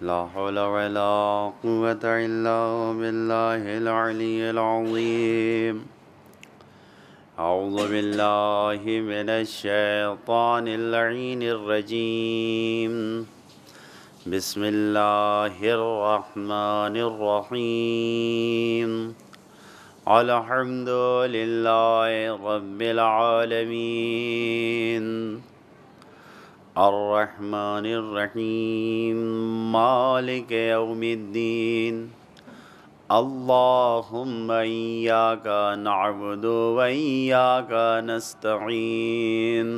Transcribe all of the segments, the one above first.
لا حول ولا قوة إلا بالله العلي العظيم. أعوذ بالله من الشيطان اللعين الرجيم. بسم الله الرحمن الرحيم. الحمد لله رب العالمين. الرحمن الرحيم مالك يوم الدين. اللهم إياك نعبد وإياك نستعين.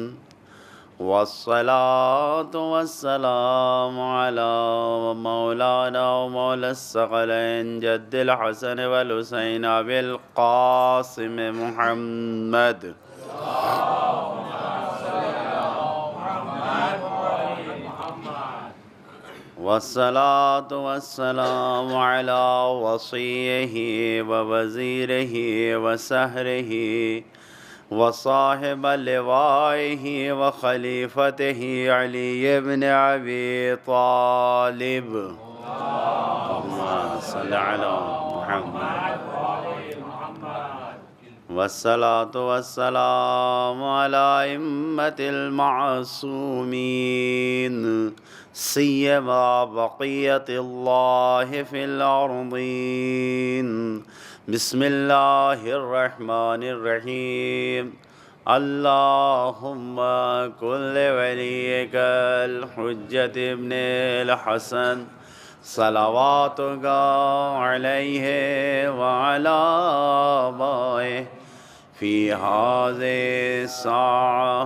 والصلاة والسلام على مولانا ومولى الثقلين جد الحسن والحسين أبي القاسم محمد. والصلاة والسلام على وصيه ووزيره وسهره وصاحب لوائه وخليفته علي بن أبي طالب. اللهم صل على محمد. والصلاة والسلام على أئمة المعصومين سيما بقية الله في الأرضين. بسم الله الرحمن الرحيم. اللهم كن لوليك الحجة ابن الحسن صلواتك عليه وعلى آبائه في هذه الساعة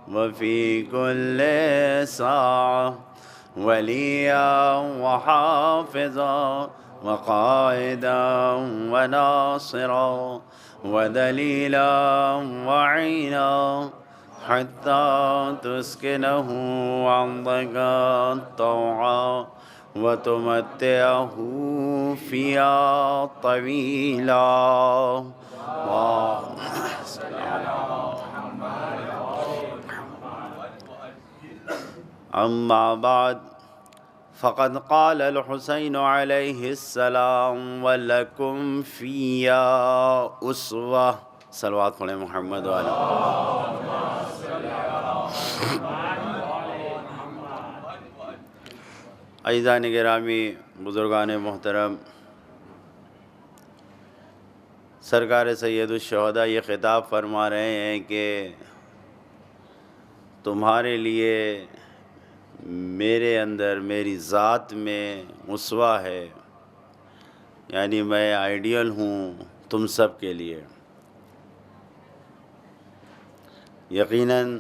وفي كل ساعة وليا وحافظا وقائدا وناصرا ودليلا وعينا حتى تسكنه عندك طوعا وتمتعه فيها طويلا. اللهم صل على أما بعد فقد قال الحسين عليه السلام ولكم فيا أسوة. صلوات پڑھیں محمد وعلى عزیزان گرامی، بزرگان محترم، سرکار سید الشہداء یہ خطاب فرما رہے ہیں کہ تمہارے لیے میرے اندر میری ذات میں اسوہ ہے، یعنی میں آئیڈیل ہوں تم سب کے لیے. یقیناً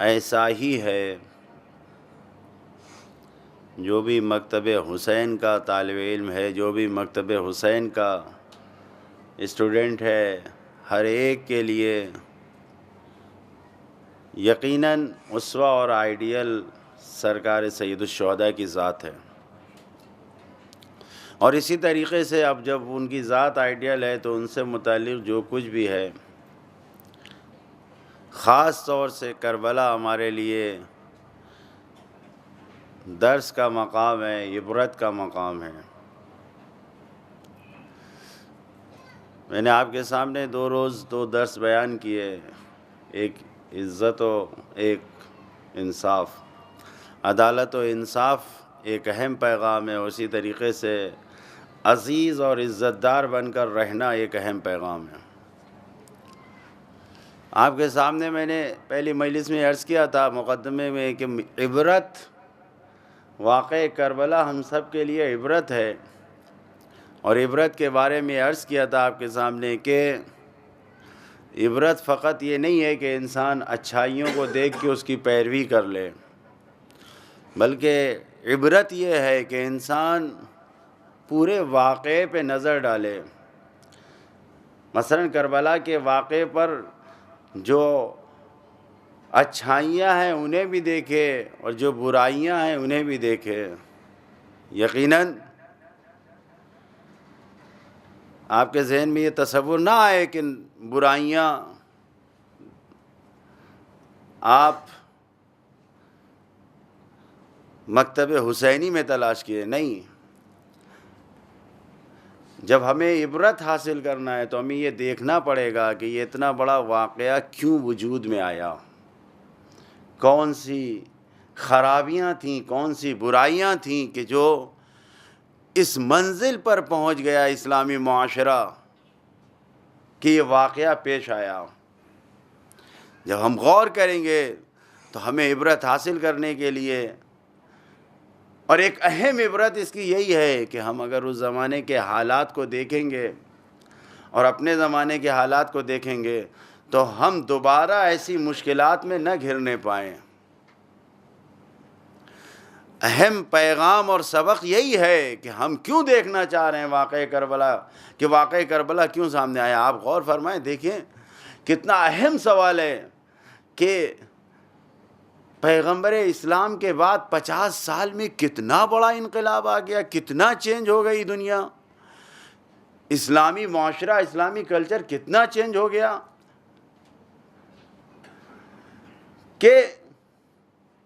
ایسا ہی ہے. جو بھی مکتب حسین کا طالب علم ہے، جو بھی مکتب حسین کا اسٹوڈنٹ ہے، ہر ایک کے لیے یقیناً اسوہ اور آئیڈیل سرکار سید الشہداء کی ذات ہے. اور اسی طریقے سے اب جب ان کی ذات آئیڈیل ہے تو ان سے متعلق جو کچھ بھی ہے، خاص طور سے کربلا ہمارے لیے درس کا مقام ہے، عبرت کا مقام ہے. میں نے آپ کے سامنے 2 روز 2 درس بیان کیے، ایک عزت و ایک انصاف، عدالت و انصاف ایک اہم پیغام ہے، اسی طریقے سے عزیز اور عزت دار بن کر رہنا ایک اہم پیغام ہے. آپ کے سامنے میں نے پہلی مجلس میں عرض کیا تھا مقدمے میں کہ عبرت، واقع کربلا ہم سب کے لیے عبرت ہے. اور عبرت کے بارے میں عرض کیا تھا آپ کے سامنے کہ عبرت فقط یہ نہیں ہے کہ انسان اچھائیوں کو دیکھ کے اس کی پیروی کر لے، بلکہ عبرت یہ ہے کہ انسان پورے واقعے پہ نظر ڈالے. مثلا کربلا کے واقعے پر جو اچھائیاں ہیں انہیں بھی دیکھے اور جو برائیاں ہیں انہیں بھی دیکھے. یقیناً آپ کے ذہن میں یہ تصور نہ آئے کہ برائیاں آپ مکتب حسینی میں تلاش کیے، نہیں. جب ہمیں عبرت حاصل کرنا ہے تو ہمیں یہ دیکھنا پڑے گا کہ یہ اتنا بڑا واقعہ کیوں وجود میں آیا، کون سی خرابیاں تھیں، کون سی برائیاں تھیں کہ جو اس منزل پر پہنچ گیا اسلامی معاشرہ کہ یہ واقعہ پیش آیا. جب ہم غور کریں گے تو ہمیں عبرت حاصل کرنے کے لیے، اور ایک اہم عبرت اس کی یہی ہے کہ ہم اگر اس زمانے کے حالات کو دیکھیں گے اور اپنے زمانے کے حالات کو دیکھیں گے تو ہم دوبارہ ایسی مشکلات میں نہ گھرنے پائیں. اہم پیغام اور سبق یہی ہے کہ ہم کیوں دیکھنا چاہ رہے ہیں واقعہ کربلا، کہ واقعہ کربلا کیوں سامنے آیا. آپ غور فرمائیں، دیکھیں کتنا اہم سوال ہے کہ پیغمبر اسلام کے بعد 50 سال میں کتنا بڑا انقلاب آ گیا، کتنا چینج ہو گئی دنیا، اسلامی معاشرہ، اسلامی کلچر کتنا چینج ہو گیا کہ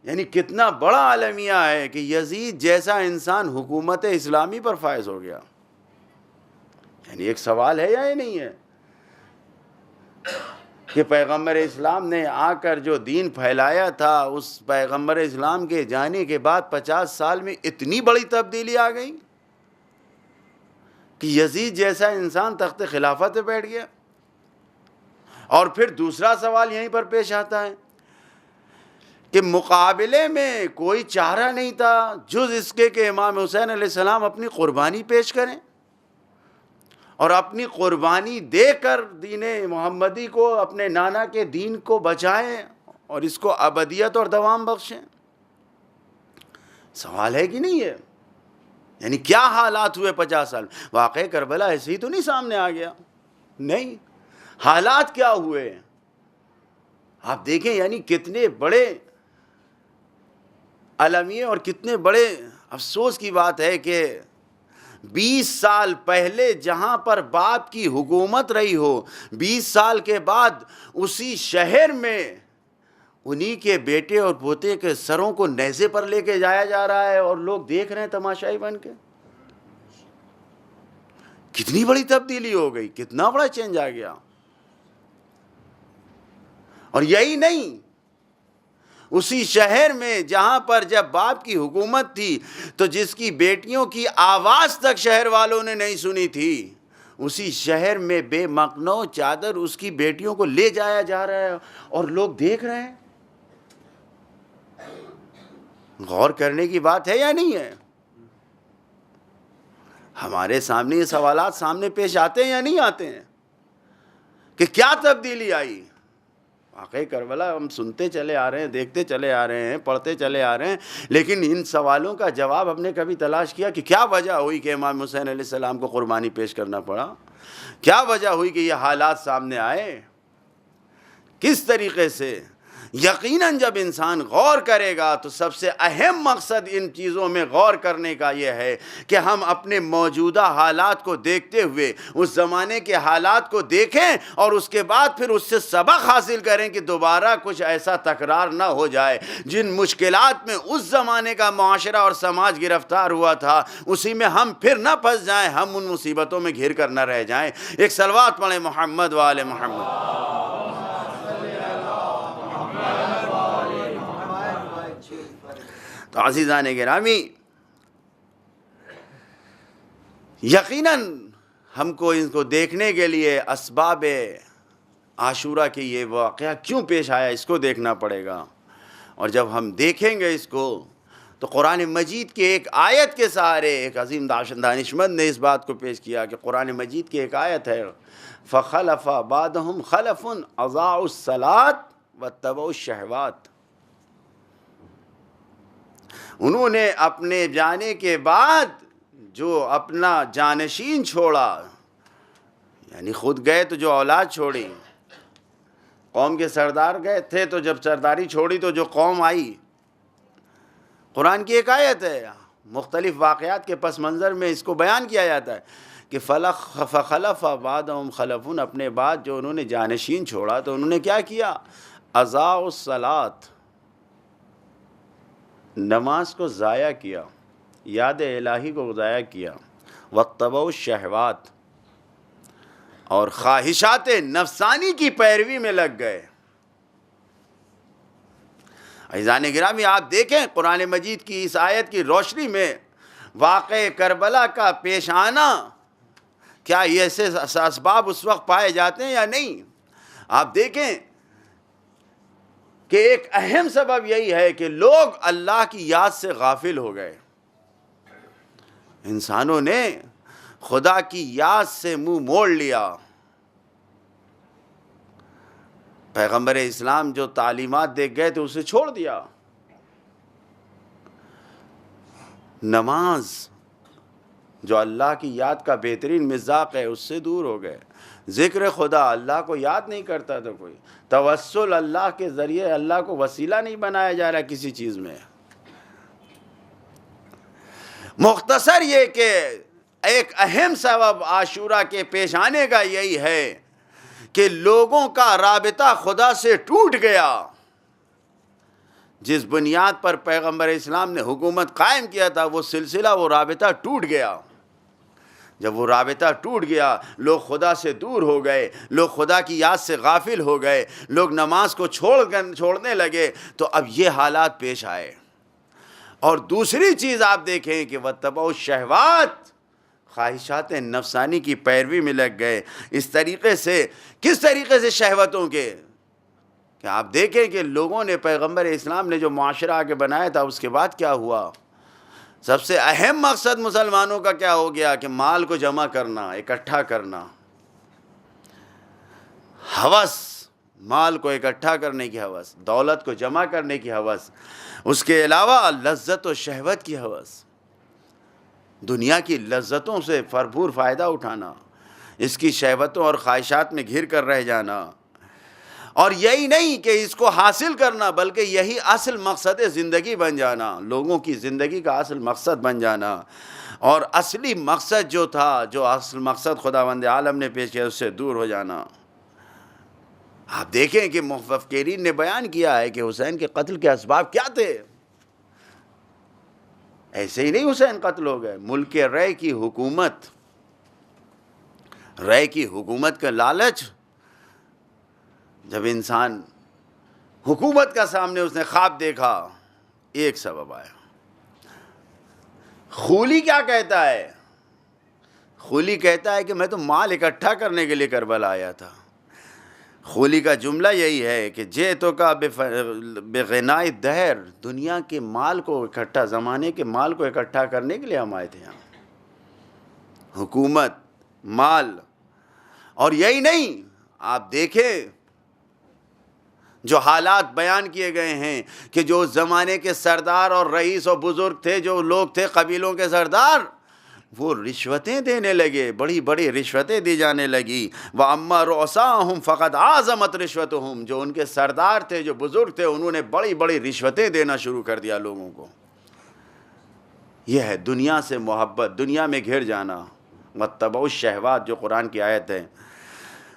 یعنی کتنا بڑا المیہ ہے کہ یزید جیسا انسان حکومت اسلامی پر فائز ہو گیا. یعنی ایک سوال ہے یا یہ نہیں ہے کہ پیغمبر اسلام نے آ کر جو دین پھیلایا تھا، اس پیغمبر اسلام کے جانے کے بعد 50 سال میں اتنی بڑی تبدیلی آ گئی کہ یزید جیسا انسان تخت خلافت پہ بیٹھ گیا. اور پھر دوسرا سوال یہیں پر پیش آتا ہے کہ مقابلے میں کوئی چارہ نہیں تھا جز اس کے کہ امام حسین علیہ السلام اپنی قربانی پیش کریں اور اپنی قربانی دے کر دین محمدی کو، اپنے نانا کے دین کو بچائیں اور اس کو ابدیت اور دوام بخشیں. سوال ہے کہ نہیں ہے؟ یعنی کیا حالات ہوئے 50 سال؟ واقعہ کربلا ایسے ہی تو نہیں سامنے آ گیا، نہیں. حالات کیا ہوئے آپ دیکھیں، یعنی کتنے بڑے المیہ اور کتنے بڑے افسوس کی بات ہے کہ 20 سال پہلے جہاں پر باپ کی حکومت رہی ہو، 20 سال کے بعد اسی شہر میں انہی کے بیٹے اور پوتے کے سروں کو نیزے پر لے کے جایا جا رہا ہے اور لوگ دیکھ رہے ہیں تماشائی بن کے. کتنی بڑی تبدیلی ہو گئی، کتنا بڑا چینج آ گیا. اور یہی نہیں، اسی شہر میں جہاں پر جب باپ کی حکومت تھی تو جس کی بیٹیوں کی آواز تک شہر والوں نے نہیں سنی تھی، اسی شہر میں بے مقنو چادر اس کی بیٹیوں کو لے جایا جا رہا ہے اور لوگ دیکھ رہے ہیں. غور کرنے کی بات ہے یا نہیں ہے؟ ہمارے سامنے یہ سوالات سامنے پیش آتے ہیں یا نہیں آتے ہیں کہ کیا تبدیلی آئی؟ واقعہ کربلا ہم سنتے چلے آ رہے ہیں، دیکھتے چلے آ رہے ہیں، پڑھتے چلے آ رہے ہیں، لیکن ان سوالوں کا جواب ہم نے کبھی تلاش کیا کہ کیا وجہ ہوئی کہ امام حسین علیہ السلام کو قربانی پیش کرنا پڑا؟ کیا وجہ ہوئی کہ یہ حالات سامنے آئے؟ کس طریقے سے؟ یقیناً جب انسان غور کرے گا تو سب سے اہم مقصد ان چیزوں میں غور کرنے کا یہ ہے کہ ہم اپنے موجودہ حالات کو دیکھتے ہوئے اس زمانے کے حالات کو دیکھیں اور اس کے بعد پھر اس سے سبق حاصل کریں کہ دوبارہ کچھ ایسا تکرار نہ ہو جائے. جن مشکلات میں اس زمانے کا معاشرہ اور سماج گرفتار ہوا تھا اسی میں ہم پھر نہ پھنس جائیں، ہم ان مصیبتوں میں گھر کر نہ رہ جائیں. ایک صلوات پڑھیں محمد و آل محمد. تو عزیزان گرامی، یقیناً ہم کو ان کو دیکھنے کے لیے اسباب عاشورہ کی یہ واقعہ کیوں پیش آیا اس کو دیکھنا پڑے گا. اور جب ہم دیکھیں گے اس کو تو قرآن مجید کی ایک آیت کے سہارے ایک عظیم دانشمند نے اس بات کو پیش کیا کہ قرآن مجید کی ایک آیت ہے فَخَلَفَ بَعْدَهُمْ خَلَفٌ أَضَاعُوا الصَّلَاةَ وَاتَّبَعُوا الشَّهَوَاتِ. انہوں نے اپنے جانے کے بعد جو اپنا جانشین چھوڑا، یعنی خود گئے تو جو اولاد چھوڑی، قوم کے سردار گئے تھے تو جب سرداری چھوڑی تو جو قوم آئی. قرآن کی ایک آیت ہے، مختلف واقعات کے پس منظر میں اس کو بیان کیا جاتا ہے کہ فَخَلَفَ بَعْدَهُمْ خَلَفٌ، اپنے بعد جو انہوں نے جانشین چھوڑا تو انہوں نے کیا کیا؟ اضاعوا الصلاۃ، نماز کو ضائع کیا، یاد الہی کو ضائع کیا، واتبعوا الشہوات، اور خواہشات نفسانی کی پیروی میں لگ گئے۔ عزیزان گرامی، آپ دیکھیں قرآن مجید کی اس آیت کی روشنی میں واقع کربلا کا پیش آنا، کیا یہ ایسے اسباب اس وقت پائے جاتے ہیں یا نہیں؟ آپ دیکھیں کہ ایک اہم سبب یہی ہے کہ لوگ اللہ کی یاد سے غافل ہو گئے۔ انسانوں نے خدا کی یاد سے منہ موڑ لیا۔ پیغمبر اسلام جو تعلیمات دے گئے تھے اسے چھوڑ دیا۔ نماز جو اللہ کی یاد کا بہترین مذاق ہے اس سے دور ہو گئے۔ ذکر خدا، اللہ کو یاد نہیں کرتا تو کوئی توسل، اللہ کے ذریعے اللہ کو وسیلہ نہیں بنایا جا رہا کسی چیز میں۔ مختصر یہ کہ ایک اہم سبب عاشورہ کے پیش آنے کا یہی ہے کہ لوگوں کا رابطہ خدا سے ٹوٹ گیا۔ جس بنیاد پر پیغمبر اسلام نے حکومت قائم کیا تھا وہ سلسلہ، وہ رابطہ ٹوٹ گیا۔ جب وہ رابطہ ٹوٹ گیا، لوگ خدا سے دور ہو گئے، لوگ خدا کی یاد سے غافل ہو گئے، لوگ نماز کو چھوڑنے لگے، تو اب یہ حالات پیش آئے۔ اور دوسری چیز آپ دیکھیں کہ واتبعوا الشہوات، خواہشات نفسانی کی پیروی میں لگ گئے۔ اس طریقے سے، کس طریقے سے شہوتوں کے، کہ آپ دیکھیں کہ لوگوں نے پیغمبر اسلام نے جو معاشرہ آگے بنایا تھا اس کے بعد کیا ہوا؟ سب سے اہم مقصد مسلمانوں کا کیا ہو گیا کہ مال کو جمع کرنا، اکٹھا کرنا، ہوس، مال کو اکٹھا کرنے کی ہوس، دولت کو جمع کرنے کی ہوس، اس کے علاوہ لذت و شہوت کی ہوس، دنیا کی لذتوں سے بھرپور فائدہ اٹھانا، اس کی شہوتوں اور خواہشات میں گھر کر رہ جانا، اور یہی نہیں کہ اس کو حاصل کرنا بلکہ یہی اصل مقصد زندگی بن جانا، لوگوں کی زندگی کا اصل مقصد بن جانا، اور اصلی مقصد جو تھا، جو اصل مقصد خداوند عالم نے پیش کیا، اس سے دور ہو جانا۔ آپ دیکھیں کہ مفکرین نے بیان کیا ہے کہ حسین کے قتل کے اسباب کیا تھے۔ ایسے ہی نہیں حسین قتل ہو گئے، ملک رے کی حکومت کا لالچ، جب انسان حکومت کا سامنے اس نے خواب دیکھا، ایک سبب آیا۔ خولی کیا کہتا ہے؟ خولی کہتا ہے کہ میں تو مال اکٹھا کرنے کے لیے کربلا آیا تھا۔ خولی کا جملہ یہی ہے کہ جیتو کا بغناء دہر، دنیا کے مال کو اکٹھا، زمانے کے مال کو اکٹھا کرنے کے لیے ہم آئے تھے یہاں، حکومت، مال۔ اور یہی نہیں، آپ دیکھیں جو حالات بیان کیے گئے ہیں کہ جو زمانے کے سردار اور رئیس اور بزرگ تھے، جو لوگ تھے قبیلوں کے سردار، وہ رشوتیں دینے لگے، بڑی بڑی رشوتیں دی جانے لگی۔ وَأَمَّا رُؤَسَاءُهُمْ فَقَدْ عَظَمَتْ رِشْوَتُهُمْ، جو ان کے سردار تھے، جو بزرگ تھے، انہوں نے بڑی بڑی رشوتیں دینا شروع کر دیا لوگوں کو۔ یہ ہے دنیا سے محبت، دنیا میں گھر جانا۔ واتبعوا الشہوات جو قرآن کی آیت ہے،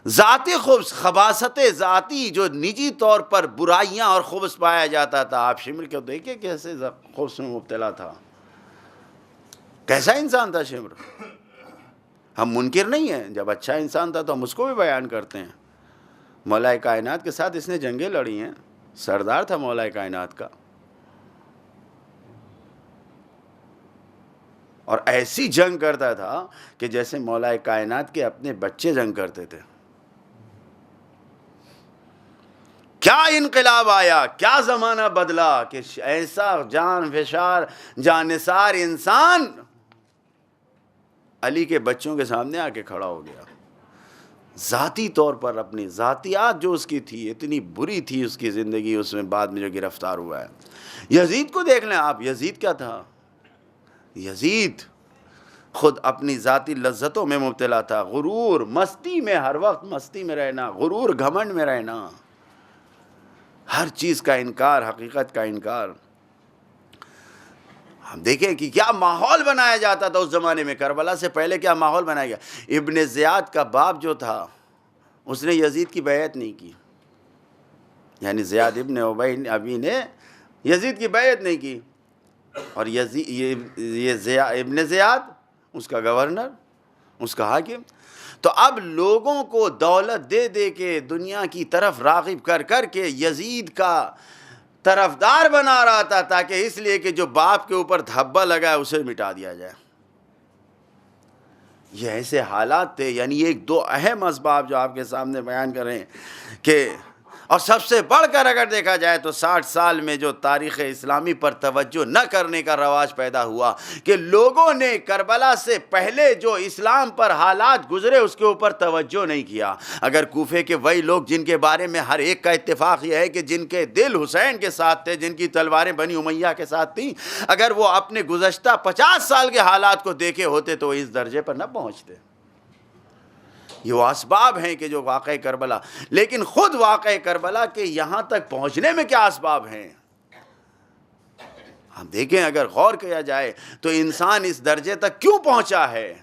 ذاتی خبث، خباثت ذاتی، جو نجی طور پر برائیاں اور خبث پایا جاتا تھا۔ آپ شمر کو دیکھیں کیسے خبث میں مبتلا تھا، کیسا انسان تھا شمر۔ ہم منکر نہیں ہیں، جب اچھا انسان تھا تو ہم اس کو بھی بیان کرتے ہیں۔ مولا کائنات کے ساتھ اس نے جنگیں لڑی ہیں، سردار تھا مولا کائنات کا، اور ایسی جنگ کرتا تھا کہ جیسے مولا کائنات کے اپنے بچے جنگ کرتے تھے۔ کیا انقلاب آیا، کیا زمانہ بدلا کہ ایسا جان فشار جانثار انسان علی کے بچوں کے سامنے آ کے کھڑا ہو گیا۔ ذاتی طور پر اپنی ذاتیات جو اس کی تھی، اتنی بری تھی اس کی زندگی، اس میں بعد میں جو گرفتار ہوا ہے۔ یزید کو دیکھ لیں آپ، یزید کیا تھا؟ یزید خود اپنی ذاتی لذتوں میں مبتلا تھا، غرور، مستی میں، ہر وقت مستی میں رہنا، غرور، گھمنڈ میں رہنا، ہر چیز کا انکار، حقیقت کا انکار۔ ہم دیکھیں کہ کیا ماحول بنایا جاتا تھا اس زمانے میں، کربلا سے پہلے کیا ماحول بنایا گیا۔ ابن زیاد کا باپ جو تھا اس نے یزید کی بیعت نہیں کی، یعنی زیاد ابن ابی نے یزید کی بیعت نہیں کی۔ اور یہ ابن زیاد اس کا گورنر، اس کا حاکم۔ تو اب لوگوں کو دولت دے دے کے دنیا کی طرف راغب کر کر کے یزید کا طرفدار بنا رہا تھا، تاکہ اس لیے کہ جو باپ کے اوپر دھبا لگا ہے اسے مٹا دیا جائے۔ یہ ایسے حالات تھے، یعنی یہ ایک دو اہم اسباب جو آپ کے سامنے بیان کر رہے ہیں کہ، اور سب سے بڑھ کر اگر دیکھا جائے تو 60 سال میں جو تاریخ اسلامی پر توجہ نہ کرنے کا رواج پیدا ہوا کہ لوگوں نے کربلا سے پہلے جو اسلام پر حالات گزرے اس کے اوپر توجہ نہیں کیا۔ اگر کوفے کے وہی لوگ جن کے بارے میں ہر ایک کا اتفاق یہ ہے کہ جن کے دل حسین کے ساتھ تھے، جن کی تلواریں بنی امیہ کے ساتھ تھیں، اگر وہ اپنے گزشتہ 50 سال کے حالات کو دیکھے ہوتے تو اس درجے پر نہ پہنچتے۔ یہ وہ اسباب ہیں کہ جو واقع کربلا، لیکن خود واقع کربلا کے یہاں تک پہنچنے میں کیا اسباب ہیں؟ ہم دیکھیں، اگر غور کیا جائے تو انسان اس درجے تک کیوں پہنچا ہے؟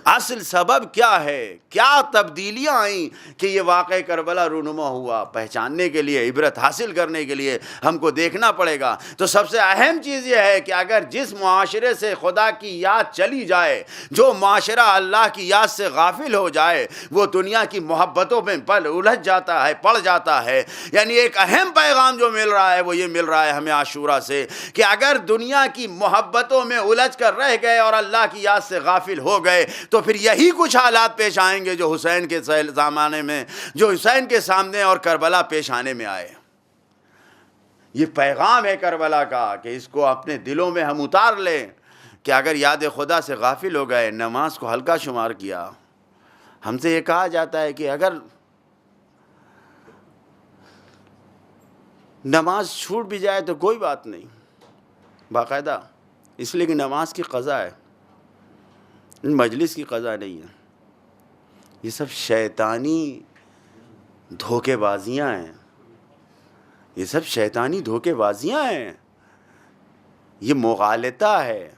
اصل سبب کیا ہے؟ کیا تبدیلیاں آئیں کہ یہ واقع کربلا رونما ہوا؟ پہچاننے کے لیے، عبرت حاصل کرنے کے لیے ہم کو دیکھنا پڑے گا۔ تو سب سے اہم چیز یہ ہے کہ اگر جس معاشرے سے خدا کی یاد چلی جائے، جو معاشرہ اللہ کی یاد سے غافل ہو جائے، وہ دنیا کی محبتوں میں الجھ جاتا ہے، پڑ جاتا ہے۔ یعنی ایک اہم پیغام جو مل رہا ہے وہ یہ مل رہا ہے ہمیں عاشورہ سے کہ اگر دنیا کی محبتوں میں الجھ کر رہ گئے اور اللہ کی یاد سے غافل ہو گئے تو پھر یہی کچھ حالات پیش آئیں گے جو حسین کے زمانے میں، جو حسین کے سامنے اور کربلا پیش آنے میں آئے۔ یہ پیغام ہے کربلا کا کہ اس کو اپنے دلوں میں ہم اتار لیں کہ اگر یاد خدا سے غافل ہو گئے، نماز کو ہلکا شمار کیا۔ ہم سے یہ کہا جاتا ہے کہ اگر نماز چھوٹ بھی جائے تو کوئی بات نہیں، باقاعدہ، اس لیے کہ نماز کی قضا ہے، مجلس کی قضا نہیں ہے۔ یہ سب شیطانی دھوکے بازیاں ہیں، یہ سب شیطانی دھوکے بازیاں ہیں، یہ مغالطہ ہے۔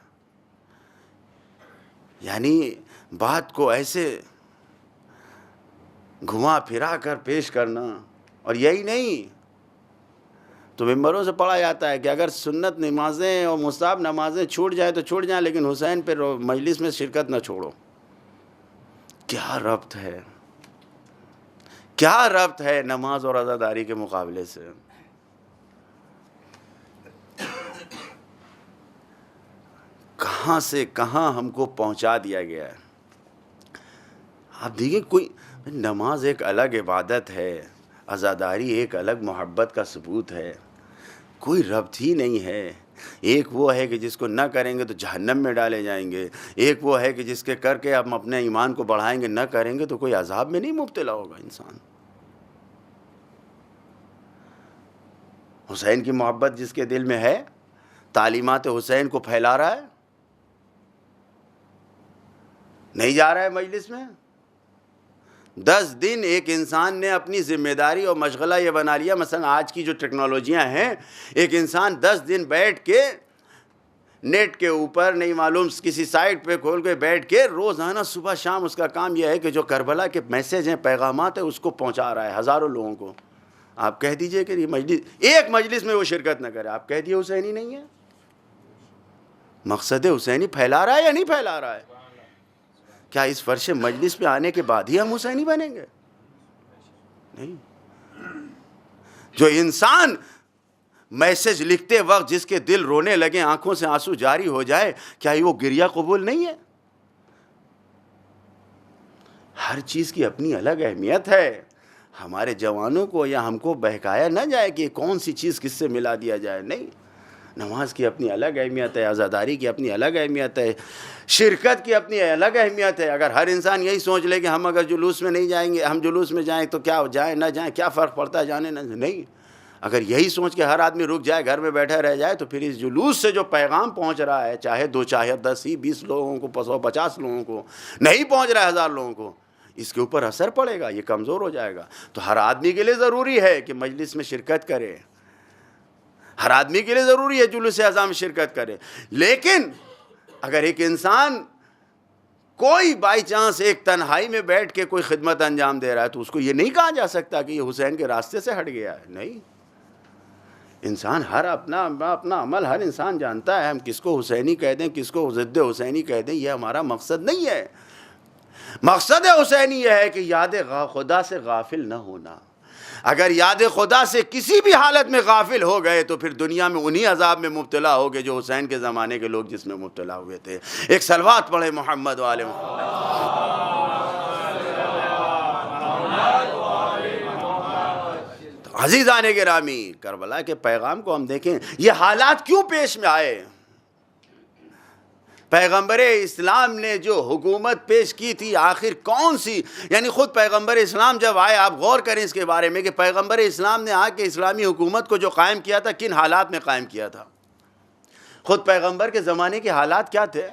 یعنی بات کو ایسے گھما پھرا کر پیش کرنا، اور یہی نہیں تو ممبروں سے پڑھا جاتا ہے کہ اگر سنت نمازیں اور مستحب نمازیں چھوٹ جائیں تو چھوٹ جائیں، لیکن حسین پہ مجلس میں شرکت نہ چھوڑو۔ کیا ربط ہے، کیا ربط ہے نماز اور عزاداری کے مقابلے سے؟ کہاں سے کہاں ہم کو پہنچا دیا گیا ہے۔ آپ دیکھیں، کوئی نماز ایک الگ عبادت ہے، عزاداری ایک الگ محبت کا ثبوت ہے، کوئی ربط ہی نہیں ہے۔ ایک وہ ہے کہ جس کو نہ کریں گے تو جہنم میں ڈالے جائیں گے، ایک وہ ہے کہ جس کے کر کے ہم اپنے ایمان کو بڑھائیں گے، نہ کریں گے تو کوئی عذاب میں نہیں مبتلا ہوگا انسان۔ حسین کی محبت جس کے دل میں ہے، تعلیمات حسین کو پھیلا رہا ہے، نہیں جا رہا ہے مجلس میں۔ 10 دن ایک انسان نے اپنی ذمہ داری اور مشغلہ یہ بنا لیا، مثلا آج کی جو ٹیکنالوجیاں ہیں، ایک انسان 10 دن بیٹھ کے نیٹ کے اوپر، نہیں معلوم کسی سائٹ پہ کھول کے بیٹھ کے روزانہ صبح شام اس کا کام یہ ہے کہ جو کربلا کے میسیج ہیں، پیغامات ہیں، اس کو پہنچا رہا ہے ہزاروں لوگوں کو۔ آپ کہہ دیجئے کہ یہ مجلس، ایک مجلس میں وہ شرکت نہ کرے، آپ کہہ دیے حسینی نہیں ہے۔ مقصد حسینی پھیلا رہا ہے یا نہیں پھیلا رہا ہے؟ کیا اس فرش مجلس پہ آنے کے بعد ہی ہم حسینی بنیں گے؟ نہیں۔ جو انسان میسج لکھتے وقت جس کے دل رونے لگے، آنکھوں سے آنسو جاری ہو جائے، کیا وہ گریہ قبول نہیں ہے؟ ہر چیز کی اپنی الگ اہمیت ہے۔ ہمارے جوانوں کو یا ہم کو بہکایا نہ جائے کہ کون سی چیز کس سے ملا دیا جائے، نہیں۔ نماز کی اپنی الگ اہمیت ہے، عزاداری کی اپنی الگ اہمیت ہے، شرکت کی اپنی الگ اہمیت ہے۔ اگر ہر انسان یہی سوچ لے کہ ہم اگر جلوس میں نہیں جائیں گے، ہم جلوس میں جائیں تو کیا جائیں نہ جائیں، کیا فرق پڑتا ہے جانے نہ، نہیں۔ اگر یہی سوچ کے ہر آدمی رک جائے، گھر میں بیٹھا رہ جائے، تو پھر اس جلوس سے جو پیغام پہنچ رہا ہے، چاہے 2 چاہے 10 ہی 20 لوگوں کو، 150 لوگوں کو، نہیں پہنچ رہا ہے 1000 لوگوں کو، اس کے اوپر اثر پڑے گا، یہ کمزور ہو جائے گا۔ تو ہر آدمی کے لیے ضروری ہے کہ مجلس میں شرکت کرے، ہر آدمی کے لیے ضروری ہے جلوس اعظام میں شرکت کرے۔ لیکن اگر ایک انسان کوئی بائی چانس ایک تنہائی میں بیٹھ کے کوئی خدمت انجام دے رہا ہے تو اس کو یہ نہیں کہا جا سکتا کہ یہ حسین کے راستے سے ہٹ گیا ہے، نہیں۔ انسان ہر اپنا اپنا عمل ہر انسان جانتا ہے. ہم کس کو حسینی کہہ دیں, کس کو ضد حسینی کہہ دیں, یہ ہمارا مقصد نہیں ہے. مقصد حسینی یہ ہے کہ یاد خدا سے غافل نہ ہونا. اگر یاد خدا سے کسی بھی حالت میں غافل ہو گئے تو پھر دنیا میں انہی عذاب میں مبتلا ہو گئے جو حسین کے زمانے کے لوگ جس میں مبتلا ہوئے تھے. ایک صلوات پڑھے محمد والے محمد. عزیزان گرامی, کربلا کے پیغام کو ہم دیکھیں, یہ حالات کیوں پیش میں آئے. پیغمبر اسلام نے جو حکومت پیش کی تھی آخر کون سی, یعنی خود پیغمبر اسلام جب آئے, آپ غور کریں اس کے بارے میں کہ پیغمبر اسلام نے آ کے اسلامی حکومت کو جو قائم کیا تھا کن حالات میں قائم کیا تھا. خود پیغمبر کے زمانے کے حالات کیا تھے.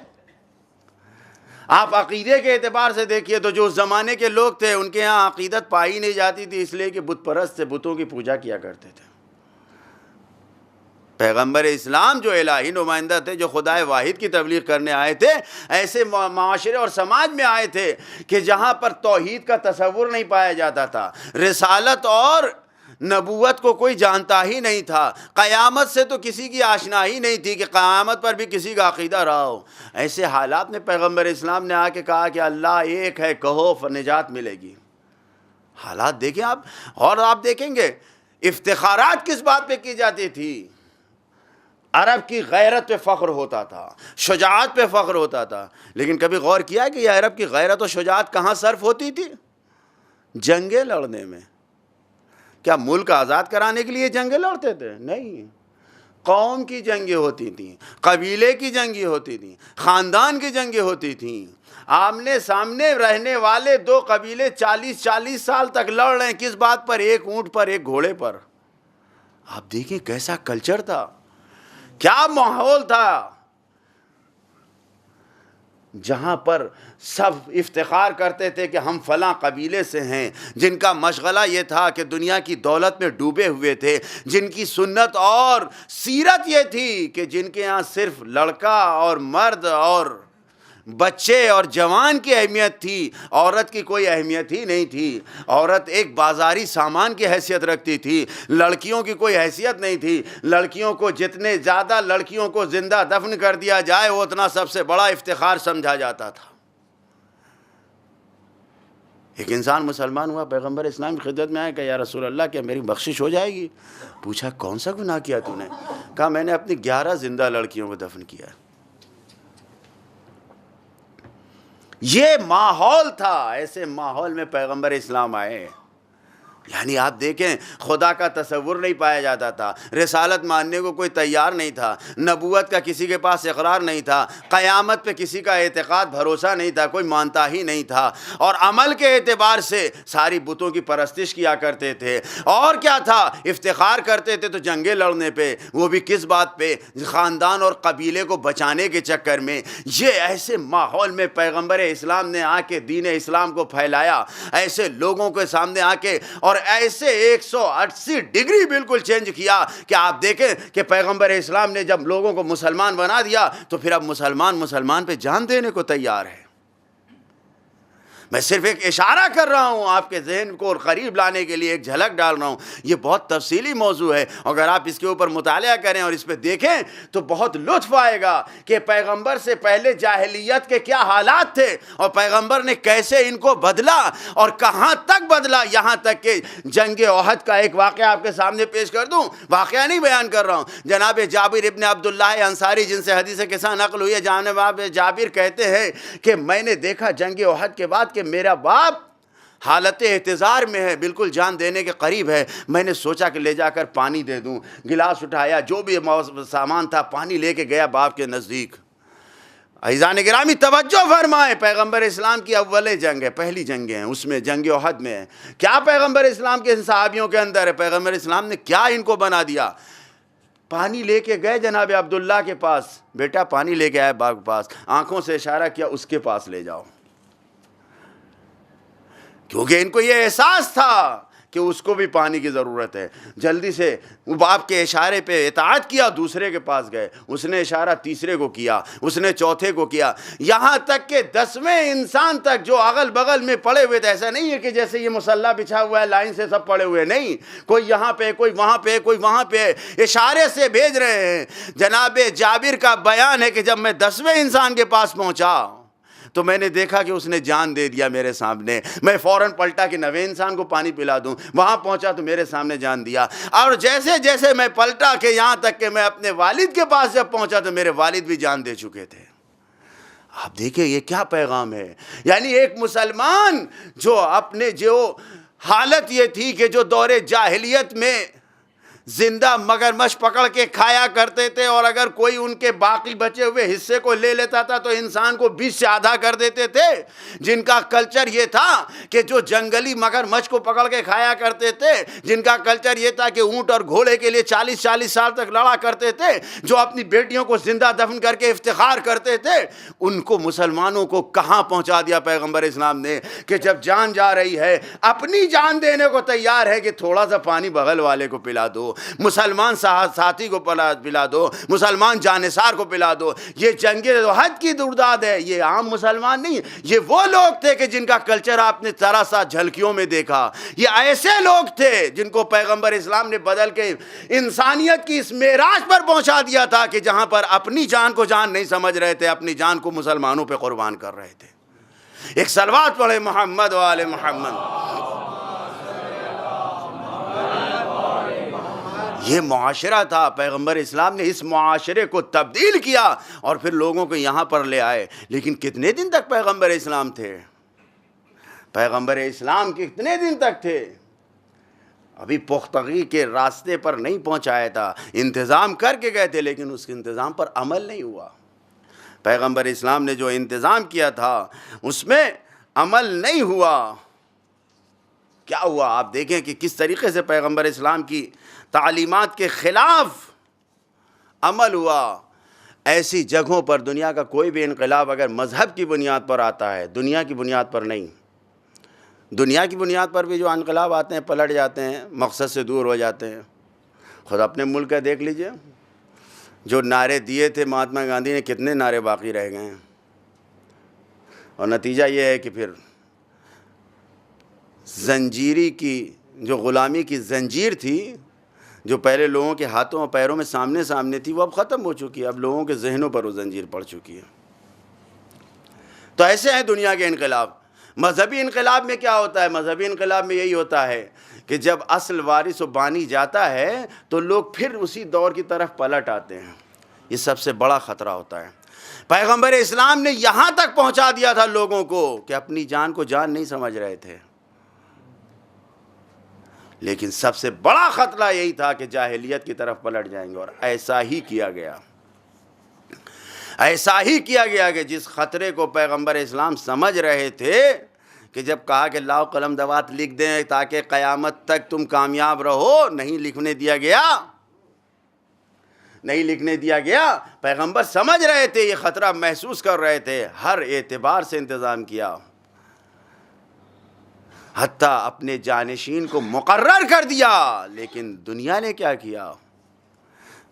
آپ عقیدے کے اعتبار سے دیکھیے تو جو اس زمانے کے لوگ تھے ان کے ہاں عقیدت پائی نہیں جاتی تھی, اس لیے کہ بت پرست تھے, بتوں کی پوجا کیا کرتے تھے. پیغمبر اسلام جو الہی نمائندہ تھے, جو خدائے واحد کی تبلیغ کرنے آئے تھے, ایسے معاشرے اور سماج میں آئے تھے کہ جہاں پر توحید کا تصور نہیں پایا جاتا تھا, رسالت اور نبوت کو کوئی جانتا ہی نہیں تھا, قیامت سے تو کسی کی آشنا ہی نہیں تھی کہ قیامت پر بھی کسی کا عقیدہ رہا ہو. ایسے حالات میں پیغمبر اسلام نے آ کے کہا کہ اللہ ایک ہے, کہو نجات ملے گی. حالات دیکھیں آپ, اور آپ دیکھیں گے افتخارات کس بات پہ کی جاتی تھی. عرب کی غیرت پہ فخر ہوتا تھا, شجاعت پہ فخر ہوتا تھا. لیکن کبھی غور کیا کہ یہ عرب کی غیرت و شجاعت کہاں صرف ہوتی تھی؟ جنگیں لڑنے میں. کیا ملک آزاد کرانے کے لیے جنگیں لڑتے تھے؟ نہیں. قوم کی جنگیں ہوتی تھیں, قبیلے کی جنگیں ہوتی تھیں, خاندان کی جنگیں ہوتی تھیں. آمنے سامنے رہنے والے دو قبیلے 40 سال تک لڑ رہے ہیں. کس بات پر؟ ایک اونٹ پر, ایک گھوڑے پر. آپ دیکھیں کیسا کلچر تھا, کیا ماحول تھا, جہاں پر سب افتخار کرتے تھے کہ ہم فلاں قبیلے سے ہیں, جن کا مشغلہ یہ تھا کہ دنیا کی دولت میں ڈوبے ہوئے تھے, جن کی سنت اور سیرت یہ تھی کہ جن کے ہاں صرف لڑکا اور مرد اور بچے اور جوان کی اہمیت تھی, عورت کی کوئی اہمیت ہی نہیں تھی. عورت ایک بازاری سامان کی حیثیت رکھتی تھی, لڑکیوں کی کوئی حیثیت نہیں تھی. لڑکیوں کو جتنے زیادہ لڑکیوں کو زندہ دفن کر دیا جائے وہ اتنا سب سے بڑا افتخار سمجھا جاتا تھا. ایک انسان مسلمان ہوا, پیغمبر اسلام کی خدمت میں آیا کہ یا رسول اللہ کیا میری بخشش ہو جائے گی؟ پوچھا کون سا گناہ کیا تو نے؟ کہا میں نے اپنی 11 زندہ لڑکیوں کو دفن کیا. یہ ماحول تھا, ایسے ماحول میں پیغمبر اسلام آئے. یعنی آپ دیکھیں خدا کا تصور نہیں پایا جاتا تھا, رسالت ماننے کو کوئی تیار نہیں تھا, نبوت کا کسی کے پاس اقرار نہیں تھا, قیامت پہ کسی کا اعتقاد بھروسہ نہیں تھا, کوئی مانتا ہی نہیں تھا. اور عمل کے اعتبار سے ساری بتوں کی پرستش کیا کرتے تھے. اور کیا تھا, افتخار کرتے تھے تو جنگیں لڑنے پہ, وہ بھی کس بات پہ؟ خاندان اور قبیلے کو بچانے کے چکر میں. یہ ایسے ماحول میں پیغمبر اسلام نے آ کے دین اسلام کو پھیلایا, ایسے لوگوں کے سامنے آ کے, اور ایسے 180 ڈگری بالکل چینج کیا کہ آپ دیکھیں کہ پیغمبر اسلام نے جب لوگوں کو مسلمان بنا دیا تو پھر اب مسلمان پہ جان دینے کو تیار ہے. میں صرف ایک اشارہ کر رہا ہوں, آپ کے ذہن کو قریب لانے کے لیے ایک جھلک ڈال رہا ہوں. یہ بہت تفصیلی موضوع ہے, اگر آپ اس کے اوپر مطالعہ کریں اور اس پہ دیکھیں تو بہت لطف آئے گا کہ پیغمبر سے پہلے جاہلیت کے کیا حالات تھے اور پیغمبر نے کیسے ان کو بدلا اور کہاں تک بدلا. یہاں تک کہ جنگ احد کا ایک واقعہ آپ کے سامنے پیش کر دوں, واقعہ نہیں بیان کر رہا ہوں. جناب جابر ابن عبداللہ انصاری جن سے حدیث قصہ نقل ہوئی ہے, جناب جابر کہتے ہیں کہ میں نے دیکھا جنگ احد کے بعد کہ میرا باپ حالت احتضار میں ہے, بالکل جان دینے کے قریب ہے. میں نے سوچا کہ لے جا کر پانی دے دوں, گلاس اٹھایا, جو بھی سامان تھا پانی لے کے گیا باپ کے نزدیک. عزیزان گرامی توجہ فرمائیں, پیغمبر اسلام کی اول جنگ ہے, پہلی جنگیں ہیں, اس میں جنگ احد میں ہے. کیا پیغمبر اسلام کے صحابیوں کے اندر ہے؟ پیغمبر اسلام نے کیا ان کو بنا دیا؟ پانی لے کے گئے جناب عبداللہ کے پاس, بیٹا پانی لے کے آئے باپ کے پاس, آنکھوں سے اشارہ کیا اس کے پاس لے جاؤ, کیونکہ ان کو یہ احساس تھا کہ اس کو بھی پانی کی ضرورت ہے. جلدی سے باپ کے اشارے پہ اطاعت کیا, دوسرے کے پاس گئے, اس نے اشارہ تیسرے کو کیا, اس نے چوتھے کو کیا, یہاں تک کہ 10ویں انسان تک جو اغل بغل میں پڑے ہوئے تھے. ایسا نہیں ہے کہ جیسے یہ مصلی بچھا ہوا ہے لائن سے سب پڑے ہوئے, نہیں, کوئی یہاں پہ, کوئی وہاں پہ, کوئی وہاں پہ, اشارے سے بھیج رہے ہیں. جناب جابر کا بیان ہے کہ جب میں 10ویں انسان کے پاس پہنچا تو میں نے دیکھا کہ اس نے جان دے دیا میرے سامنے. میں فوراً پلٹا کہ 9ویں انسان کو پانی پلا دوں. وہاں پہنچا تو میرے سامنے جان دیا. اور جیسے جیسے میں پلٹا کہ یہاں تک کہ میں اپنے والد کے پاس جب پہنچا تو میرے والد بھی جان دے چکے تھے. آپ دیکھیں یہ کیا پیغام ہے. یعنی ایک مسلمان جو اپنے جو حالت یہ تھی کہ جو دور جاہلیت میں زندہ مگرمچھ پکڑ کے کھایا کرتے تھے, اور اگر کوئی ان کے باقی بچے ہوئے حصے کو لے لیتا تھا تو انسان کو 20 سے آدھا کر دیتے تھے. جن کا کلچر یہ تھا کہ جو جنگلی مگرمچھ کو پکڑ کے کھایا کرتے تھے, جن کا کلچر یہ تھا کہ اونٹ اور گھوڑے کے لیے 40 سال تک لڑا کرتے تھے, جو اپنی بیٹیوں کو زندہ دفن کر کے افتخار کرتے تھے, ان کو مسلمانوں کو کہاں پہنچا دیا پیغمبر اسلام نے کہ جب جان جا رہی ہے اپنی جان دینے کو تیار ہے کہ تھوڑا سا پانی بغل والے کو پلا دو, مسلمان ساتھی کو پلا دو, مسلمان جانثار کو پلا دو. یہ جنگ حد کی درداد ہے. یہ عام مسلمان نہیں, یہ وہ لوگ تھے کہ جن کا کلچر آپ نے ذرا سا جھلکیوں میں دیکھا. یہ ایسے لوگ تھے جن کو پیغمبر اسلام نے بدل کے انسانیت کی اس معراج پر پہنچا دیا تھا کہ جہاں پر اپنی جان کو جان نہیں سمجھ رہے تھے, اپنی جان کو مسلمانوں پہ قربان کر رہے تھے. ایک صلوات پڑھے محمد و آل محمد. یہ معاشرہ تھا, پیغمبر اسلام نے اس معاشرے کو تبدیل کیا اور پھر لوگوں کو یہاں پر لے آئے. لیکن کتنے دن تک پیغمبر اسلام تھے؟ پیغمبر اسلام کتنے دن تک تھے؟ ابھی پختگی کے راستے پر نہیں پہنچایا تھا. انتظام کر کے گئے تھے لیکن اس کے انتظام پر عمل نہیں ہوا. پیغمبر اسلام نے جو انتظام کیا تھا اس میں عمل نہیں ہوا. کیا ہوا آپ دیکھیں کہ کس طریقے سے پیغمبر اسلام کی تعلیمات کے خلاف عمل ہوا. ایسی جگہوں پر دنیا کا کوئی بھی انقلاب اگر مذہب کی بنیاد پر آتا ہے, دنیا کی بنیاد پر نہیں, دنیا کی بنیاد پر بھی جو انقلاب آتے ہیں پلٹ جاتے ہیں, مقصد سے دور ہو جاتے ہیں. خود اپنے ملک کا دیکھ لیجئے, جو نعرے دیے تھے مہاتما گاندھی نے, کتنے نعرے باقی رہ گئے ہیں. اور نتیجہ یہ ہے کہ پھر زنجیری کی جو غلامی کی زنجیر تھی, جو پہلے لوگوں کے ہاتھوں اور پیروں میں سامنے تھی, وہ اب ختم ہو چکی ہے. اب لوگوں کے ذہنوں پر وہ زنجیر پڑ چکی ہے. تو ایسے ہیں دنیا کے انقلاب. مذہبی انقلاب میں کیا ہوتا ہے؟ مذہبی انقلاب میں یہی ہوتا ہے کہ جب اصل وارث و بانی جاتا ہے تو لوگ پھر اسی دور کی طرف پلٹ آتے ہیں. یہ سب سے بڑا خطرہ ہوتا ہے. پیغمبر اسلام نے یہاں تک پہنچا دیا تھا لوگوں کو کہ اپنی جان کو جان نہیں سمجھ رہے تھے. لیکن سب سے بڑا خطرہ یہی تھا کہ جاہلیت کی طرف پلٹ جائیں گے, اور ایسا ہی کیا گیا. ایسا ہی کیا گیا کہ جس خطرے کو پیغمبر اسلام سمجھ رہے تھے کہ جب کہا کہ لاؤ قلم دوات لکھ دیں تاکہ قیامت تک تم کامیاب رہو, نہیں لکھنے دیا گیا. نہیں لکھنے دیا گیا. پیغمبر سمجھ رہے تھے, یہ خطرہ محسوس کر رہے تھے, ہر اعتبار سے انتظام کیا, حتیٰ اپنے جانشین کو مقرر کر دیا. لیکن دنیا نے کیا کیا؟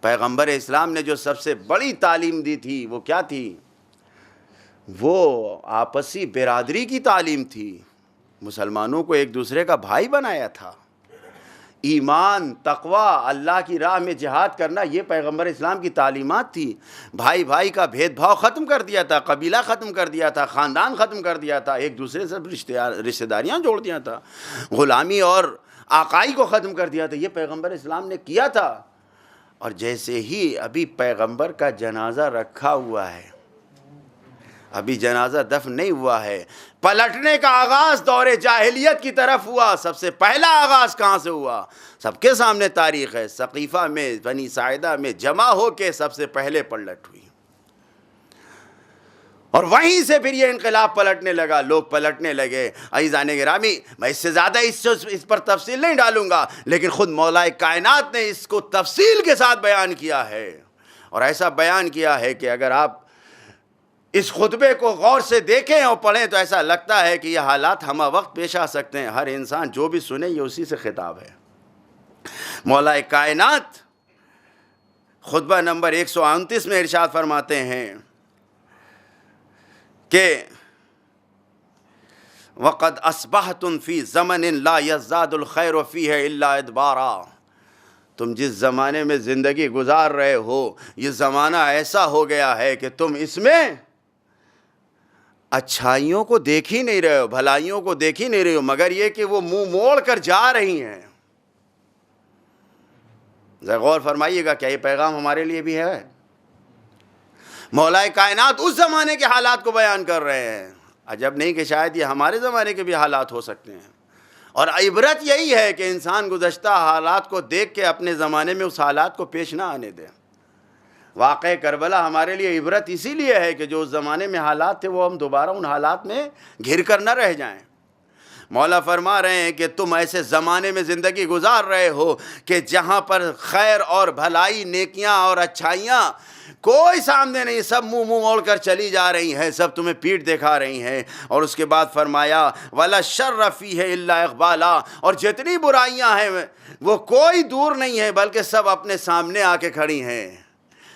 پیغمبر اسلام نے جو سب سے بڑی تعلیم دی تھی وہ کیا تھی؟ وہ آپسی برادری کی تعلیم تھی. مسلمانوں کو ایک دوسرے کا بھائی بنایا تھا. ایمان, تقوی, اللہ کی راہ میں جہاد کرنا, یہ پیغمبر اسلام کی تعلیمات تھی. بھائی بھائی کا بھید بھاؤ ختم کر دیا تھا, قبیلہ ختم کر دیا تھا, خاندان ختم کر دیا تھا, ایک دوسرے سے رشتہ داریاں جوڑ دیا تھا, غلامی اور آقائی کو ختم کر دیا تھا. یہ پیغمبر اسلام نے کیا تھا. اور جیسے ہی ابھی پیغمبر کا جنازہ رکھا ہوا ہے, ابھی جنازہ دفن نہیں ہوا ہے, پلٹنے کا آغاز دور جاہلیت کی طرف ہوا. سب سے پہلا آغاز کہاں سے ہوا؟ سب کے سامنے تاریخ ہے. ثقیفہ میں, بنی ساعدہ میں جمع ہو کے سب سے پہلے پلٹ ہوئی, اور وہیں سے پھر یہ انقلاب پلٹنے لگا, لوگ پلٹنے لگے. عزیزان گرامی, میں اس سے زیادہ اس پر تفصیل نہیں ڈالوں گا, لیکن خود مولا کائنات نے اس کو تفصیل کے ساتھ بیان کیا ہے, اور ایسا بیان کیا ہے کہ اگر آپ اس خطبے کو غور سے دیکھیں اور پڑھیں تو ایسا لگتا ہے کہ یہ حالات ہمہ وقت پیش آ سکتے ہیں. ہر انسان جو بھی سنے یہ اسی سے خطاب ہے. مولا کائنات خطبہ نمبر 129 میں ارشاد فرماتے ہیں کہ وَقَدْ أَصْبَحْتُمْ فِي زَمَنٍ لَا يَزْدَادُ الْخَيْرُ فِيهِ إِلَّا إِدْبَارًا. تم جس زمانے میں زندگی گزار رہے ہو یہ زمانہ ایسا ہو گیا ہے کہ تم اس میں اچھائیوں کو دیکھ ہی نہیں رہے ہو, بھلائیوں کو دیکھ ہی نہیں رہے ہو, مگر یہ کہ وہ منہ موڑ کر جا رہی ہیں. ذرا غور فرمائیے گا, کیا یہ پیغام ہمارے لیے بھی ہے؟ مولا کائنات اس زمانے کے حالات کو بیان کر رہے ہیں. عجب نہیں کہ شاید یہ ہمارے زمانے کے بھی حالات ہو سکتے ہیں. اور عبرت یہی ہے کہ انسان گزشتہ حالات کو دیکھ کے اپنے زمانے میں اس حالات کو پیش نہ آنے دے. واقعہ کربلا ہمارے لیے عبرت اسی لیے ہے کہ جو اس زمانے میں حالات تھے وہ ہم دوبارہ ان حالات میں گھر کر نہ رہ جائیں. مولا فرما رہے ہیں کہ تم ایسے زمانے میں زندگی گزار رہے ہو کہ جہاں پر خیر اور بھلائی, نیکیاں اور اچھائیاں کوئی سامنے نہیں, سب منہ موڑ کر چلی جا رہی ہیں, سب تمہیں پیٹھ دکھا رہی ہیں. اور اس کے بعد فرمایا وَلَا الشَّرَّ فِيهِ إِلَّا إِقْبَالًا, اور جتنی برائیاں ہیں وہ کوئی دور نہیں ہے بلکہ سب اپنے سامنے آ کے کھڑی ہیں,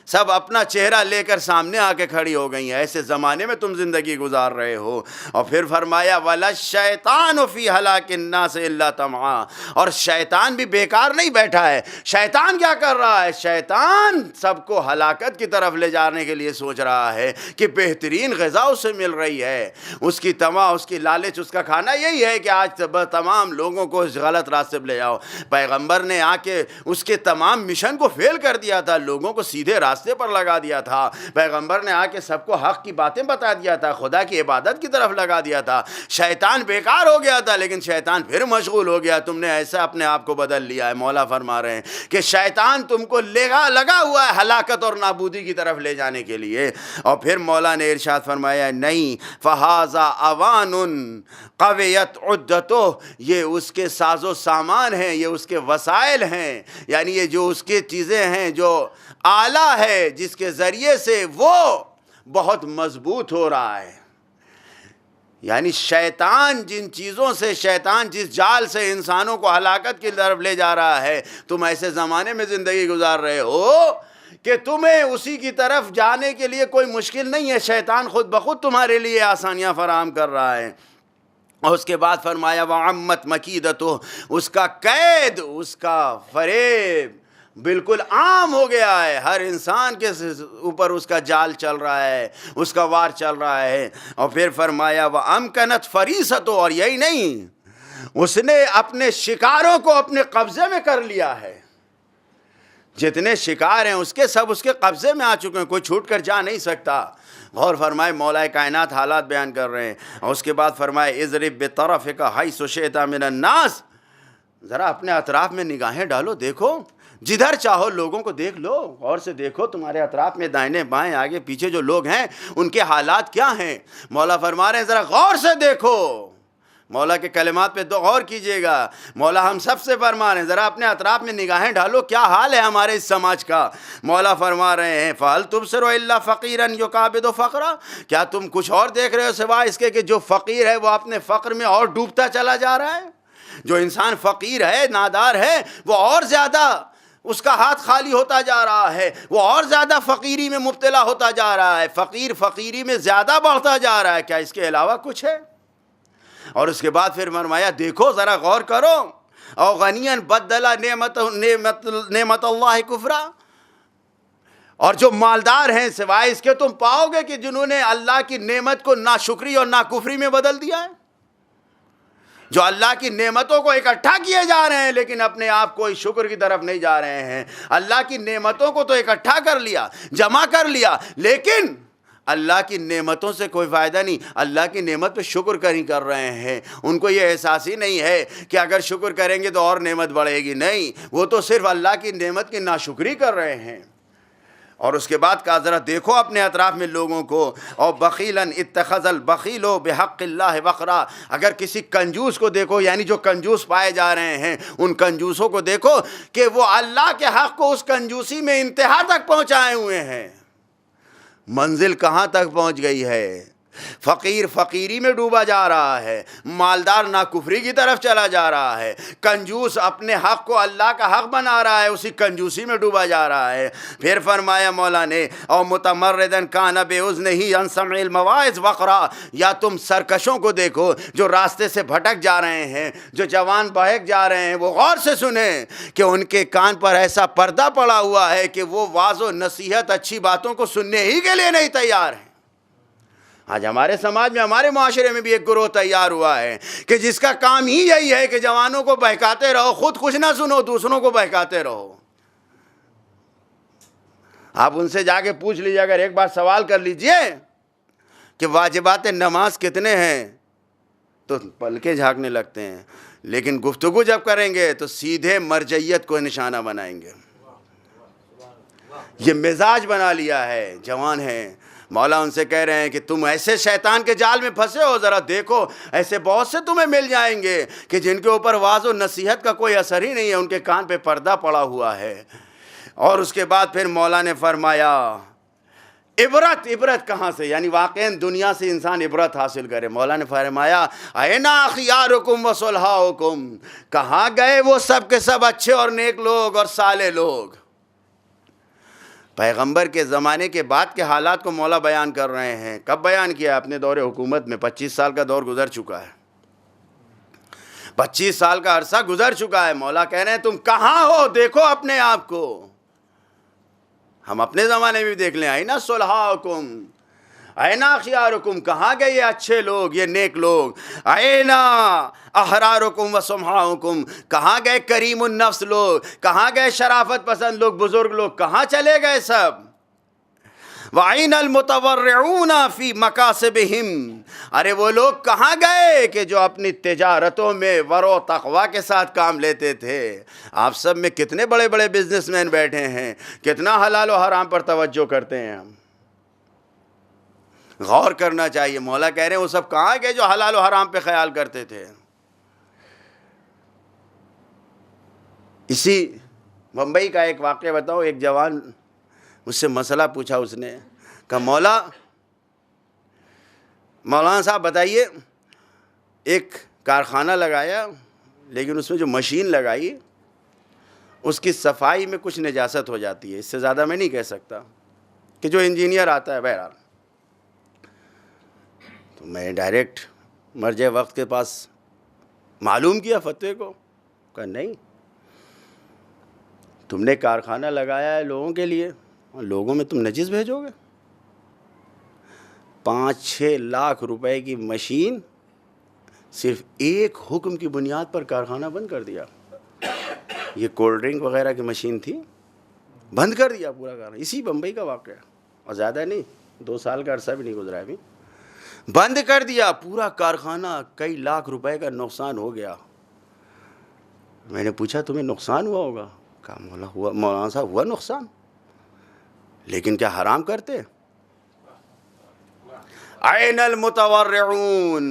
سب اپنا چہرہ لے کر سامنے آ کے کھڑی ہو گئی ہیں. ایسے زمانے میں تم زندگی گزار رہے ہو. اور پھر فرمایا وَلَا الشَّيْطَانُ فِي هَلَاكِ النَّاسِ إِلَّا طَمْعًا, اور شیطان بھی بیکار نہیں بیٹھا ہے. شیطان کیا کر رہا ہے؟ شیطان سب کو ہلاکت کی طرف لے جانے کے لیے سوچ رہا ہے کہ بہترین غذا اسے مل رہی ہے, اس کی طمع, اس کی لالچ, اس کا کھانا یہی ہے کہ آج تمام لوگوں کو اس غلط راستے پہ لے جاؤ. پیغمبر نے آ کے اس کے تمام مشن کو فیل کر دیا تھا, لوگوں کو سیدھے راستے پر لگا دیا تھا. پیغمبر نے آ کے سب کو حق کی باتیں بتا دیا تھا, خدا کی عبادت کی طرف لگا دیا تھا. شیطان بیکار ہو گیا تھا لیکن شیطان پھر مشغول ہو گیا. تم نے ایسا اپنے آپ کو بدل لیا ہے. مولا فرما رہے ہیں کہ شیطان تم کو لگا ہوا ہے ہلاکت اور نابودی کی طرف لے جانے کے لیے. اور پھر مولا نے ارشاد فرمایا نہیں فہذا اوان قویت عدتو, یہ اس کے ساز و سامان ہیں, یہ اس کے وسائل ہیں, یعنی یہ جو اس کی چیزیں ہیں, جو آلہ ہے جس کے ذریعے سے وہ بہت مضبوط ہو رہا ہے. یعنی شیطان جن چیزوں سے, شیطان جس جال سے انسانوں کو ہلاکت کی طرف لے جا رہا ہے, تم ایسے زمانے میں زندگی گزار رہے ہو کہ تمہیں اسی کی طرف جانے کے لیے کوئی مشکل نہیں ہے. شیطان خود بخود تمہارے لیے آسانیاں فراہم کر رہا ہے. اور اس کے بعد فرمایا وَعَمَّتْ مَكِيدَتُهُ, اس کا قید, اس کا فریب بالکل عام ہو گیا ہے. ہر انسان کے اوپر اس کا جال چل رہا ہے, اس کا وار چل رہا ہے. اور پھر فرمایا وَأَمْكَنَتْ فَرِيسَتُهُ, اور یہی نہیں, اس نے اپنے شکاروں کو اپنے قبضے میں کر لیا ہے. جتنے شکار ہیں اس کے سب اس کے قبضے میں آ چکے ہیں, کوئی چھوٹ کر جا نہیں سکتا. غور فرمائے, مولا کائنات حالات بیان کر رہے ہیں. اور اس کے بعد فرمائے اضرب بطرفک حیث شئت من الناس, ذرا اپنے اطراف میں نگاہیں ڈالو, دیکھو جدھر چاہو لوگوں کو دیکھ لو, غور سے دیکھو تمہارے اطراف میں دائیں بائیں آگے پیچھے جو لوگ ہیں ان کے حالات کیا ہیں. مولا فرما رہے ہیں ذرا غور سے دیکھو. مولا کے کلمات پہ غور کیجئے گا. مولا ہم سب سے فرما رہے ہیں ذرا اپنے اطراف میں نگاہیں ڈالو, کیا حال ہے ہمارے اس سماج کا. مولا فرما رہے ہیں فَهَلْ تُبْصِرُ إِلَّا فَقِيرًا يُكَابِدُ فَقْرًا, کیا تم کچھ اور دیکھ رہے ہو سوائے اس کے کہ جو فقیر ہے وہ اپنے فقر میں اور ڈوبتا چلا جا رہا ہے. جو انسان فقیر ہے, نادار ہے, وہ اور زیادہ اس کا ہاتھ خالی ہوتا جا رہا ہے, وہ اور زیادہ فقیری میں مبتلا ہوتا جا رہا ہے, فقیر فقیری میں زیادہ بڑھتا جا رہا ہے. کیا اس کے علاوہ کچھ ہے؟ اور اس کے بعد پھر فرمایا دیکھو ذرا غور کرو, او غنیاً بدل نعمت اللہ کفرا, اور جو مالدار ہیں سوائے اس کے تم پاؤ گے کہ جنہوں نے اللہ کی نعمت کو ناشکری اور ناکفری میں بدل دیا ہے. جو اللہ کی نعمتوں کو اکٹھا کیے جا رہے ہیں لیکن اپنے آپ کوئی شکر کی طرف نہیں جا رہے ہیں. اللہ کی نعمتوں کو تو اکٹھا کر لیا, جمع کر لیا, لیکن اللہ کی نعمتوں سے کوئی فائدہ نہیں. اللہ کی نعمت پہ شکر کر رہے ہیں. ان کو یہ احساس ہی نہیں ہے کہ اگر شکر کریں گے تو اور نعمت بڑھے گی. نہیں, وہ تو صرف اللہ کی نعمت کی ناشکری کر رہے ہیں. اور اس کے بعد کہا ذرا دیکھو اپنے اطراف میں لوگوں کو, اور بخیلاً اتخذ البخیل بحق اللہ وقرا, اگر کسی کنجوس کو دیکھو, یعنی جو کنجوس پائے جا رہے ہیں ان کنجوسوں کو دیکھو کہ وہ اللہ کے حق کو اس کنجوسی میں انتہا تک پہنچائے ہوئے ہیں. منزل کہاں تک پہنچ گئی ہے. فقیر فقیری میں ڈوبا جا رہا ہے, مالدار ناکفری کی طرف چلا جا رہا ہے, کنجوس اپنے حق کو اللہ کا حق بنا رہا ہے, اسی کنجوسی میں ڈوبا جا رہا ہے. پھر فرمایا مولا نے او متمردن کان باذنہ عن سمع المواعظ وقرا, یا تم سرکشوں کو دیکھو جو راستے سے بھٹک جا رہے ہیں, جو جوان بہک جا رہے ہیں, وہ غور سے سنیں کہ ان کے کان پر ایسا پردہ پڑا ہوا ہے کہ وہ واعظ و نصیحت اچھی باتوں کو سننے ہی کے لیے نہیں تیار ہیں. آج ہمارے سماج میں, ہمارے معاشرے میں بھی ایک گروہ تیار ہوا ہے کہ جس کا کام ہی یہی ہے کہ جوانوں کو بہکاتے رہو, خود کچھ نہ سنو, دوسروں کو بہکاتے رہو. آپ ان سے جا کے پوچھ لیجیے, اگر ایک بار سوال کر لیجئے کہ واجبات نماز کتنے ہیں, تو پلکیں جھانکنے لگتے ہیں, لیکن گفتگو جب کریں گے تو سیدھے مرجعیت کو نشانہ بنائیں گے. یہ مزاج بنا لیا ہے, جوان ہیں. مولا ان سے کہہ رہے ہیں کہ تم ایسے شیطان کے جال میں پھنسے ہو, ذرا دیکھو ایسے بہت سے تمہیں مل جائیں گے کہ جن کے اوپر واعظ و نصیحت کا کوئی اثر ہی نہیں ہے, ان کے کان پہ پردہ پڑا ہوا ہے. اور اس کے بعد پھر مولا نے فرمایا عبرت کہاں سے, یعنی واقعاً دنیا سے انسان عبرت حاصل کرے. مولا نے فرمایا اینا اخیارکم و صلحاؤکم, کہاں گئے وہ سب کے سب اچھے اور نیک لوگ اور صالح لوگ. پیغمبر کے زمانے کے بعد کے حالات کو مولا بیان کر رہے ہیں. کب بیان کیا؟ اپنے دور حکومت میں. 25 سال کا دور گزر چکا ہے, 25 سال کا عرصہ گزر چکا ہے. مولا کہہ رہے ہیں تم کہاں ہو, دیکھو اپنے آپ کو. ہم اپنے زمانے میں بھی دیکھ لیں, اینا صلحاؤکم, اینا خیارکم, کہاں گئے یہ اچھے لوگ, یہ نیک لوگ. اینا احرارکم و سمحاؤکم, کہاں گئے کریم النفس لوگ, کہاں گئے شرافت پسند لوگ, بزرگ لوگ, کہاں چلے گئے سب. وَعِنَ الْمُتَوَرِّعُونَ فِي مَقَاسِبِهِمْ, ارے وہ لوگ کہاں گئے کہ جو اپنی تجارتوں میں ورع و تقوی کے ساتھ کام لیتے تھے. آپ سب میں کتنے بڑے بڑے بزنس مین بیٹھے ہیں, کتنا حلال و حرام پر توجہ کرتے ہیں. ہم غور کرنا چاہیے. مولا کہہ رہے ہیں وہ سب کہاں گئے جو حلال و حرام پہ خیال کرتے تھے. اسی ممبئی کا ایک واقعہ بتاؤ. ایک جوان مجھ سے مسئلہ پوچھا, اس نے کہا مولانا صاحب بتائیے, ایک کارخانہ لگایا لیکن اس میں جو مشین لگائی اس کی صفائی میں کچھ نجاست ہو جاتی ہے. اس سے زیادہ میں نہیں کہہ سکتا کہ جو انجینئر آتا ہے. بہرحال تو میں ڈائریکٹ مرجع وقت کے پاس معلوم کیا فتوے کو. کہا نہیں, تم نے کارخانہ لگایا ہے لوگوں کے لیے, لوگوں میں تم نجس بھیجو گے. 5-6 لاکھ روپے کی مشین, صرف ایک حکم کی بنیاد پر کارخانہ بند کر دیا. یہ کولڈ ڈرنک وغیرہ کی مشین تھی, بند کر دیا پورا کارخانہ. اسی بمبئی کا واقعہ, اور زیادہ نہیں, 2 سال کا عرصہ بھی نہیں گزرا ابھی. بند کر دیا پورا کارخانہ, کئی لاکھ روپے کا نقصان ہو گیا. میں نے پوچھا تمہیں نقصان ہوا ہوگا؟ کہا مولانا صاحب ہوا نقصان, لیکن کیا حرام کرتے؟ عین المتورعون,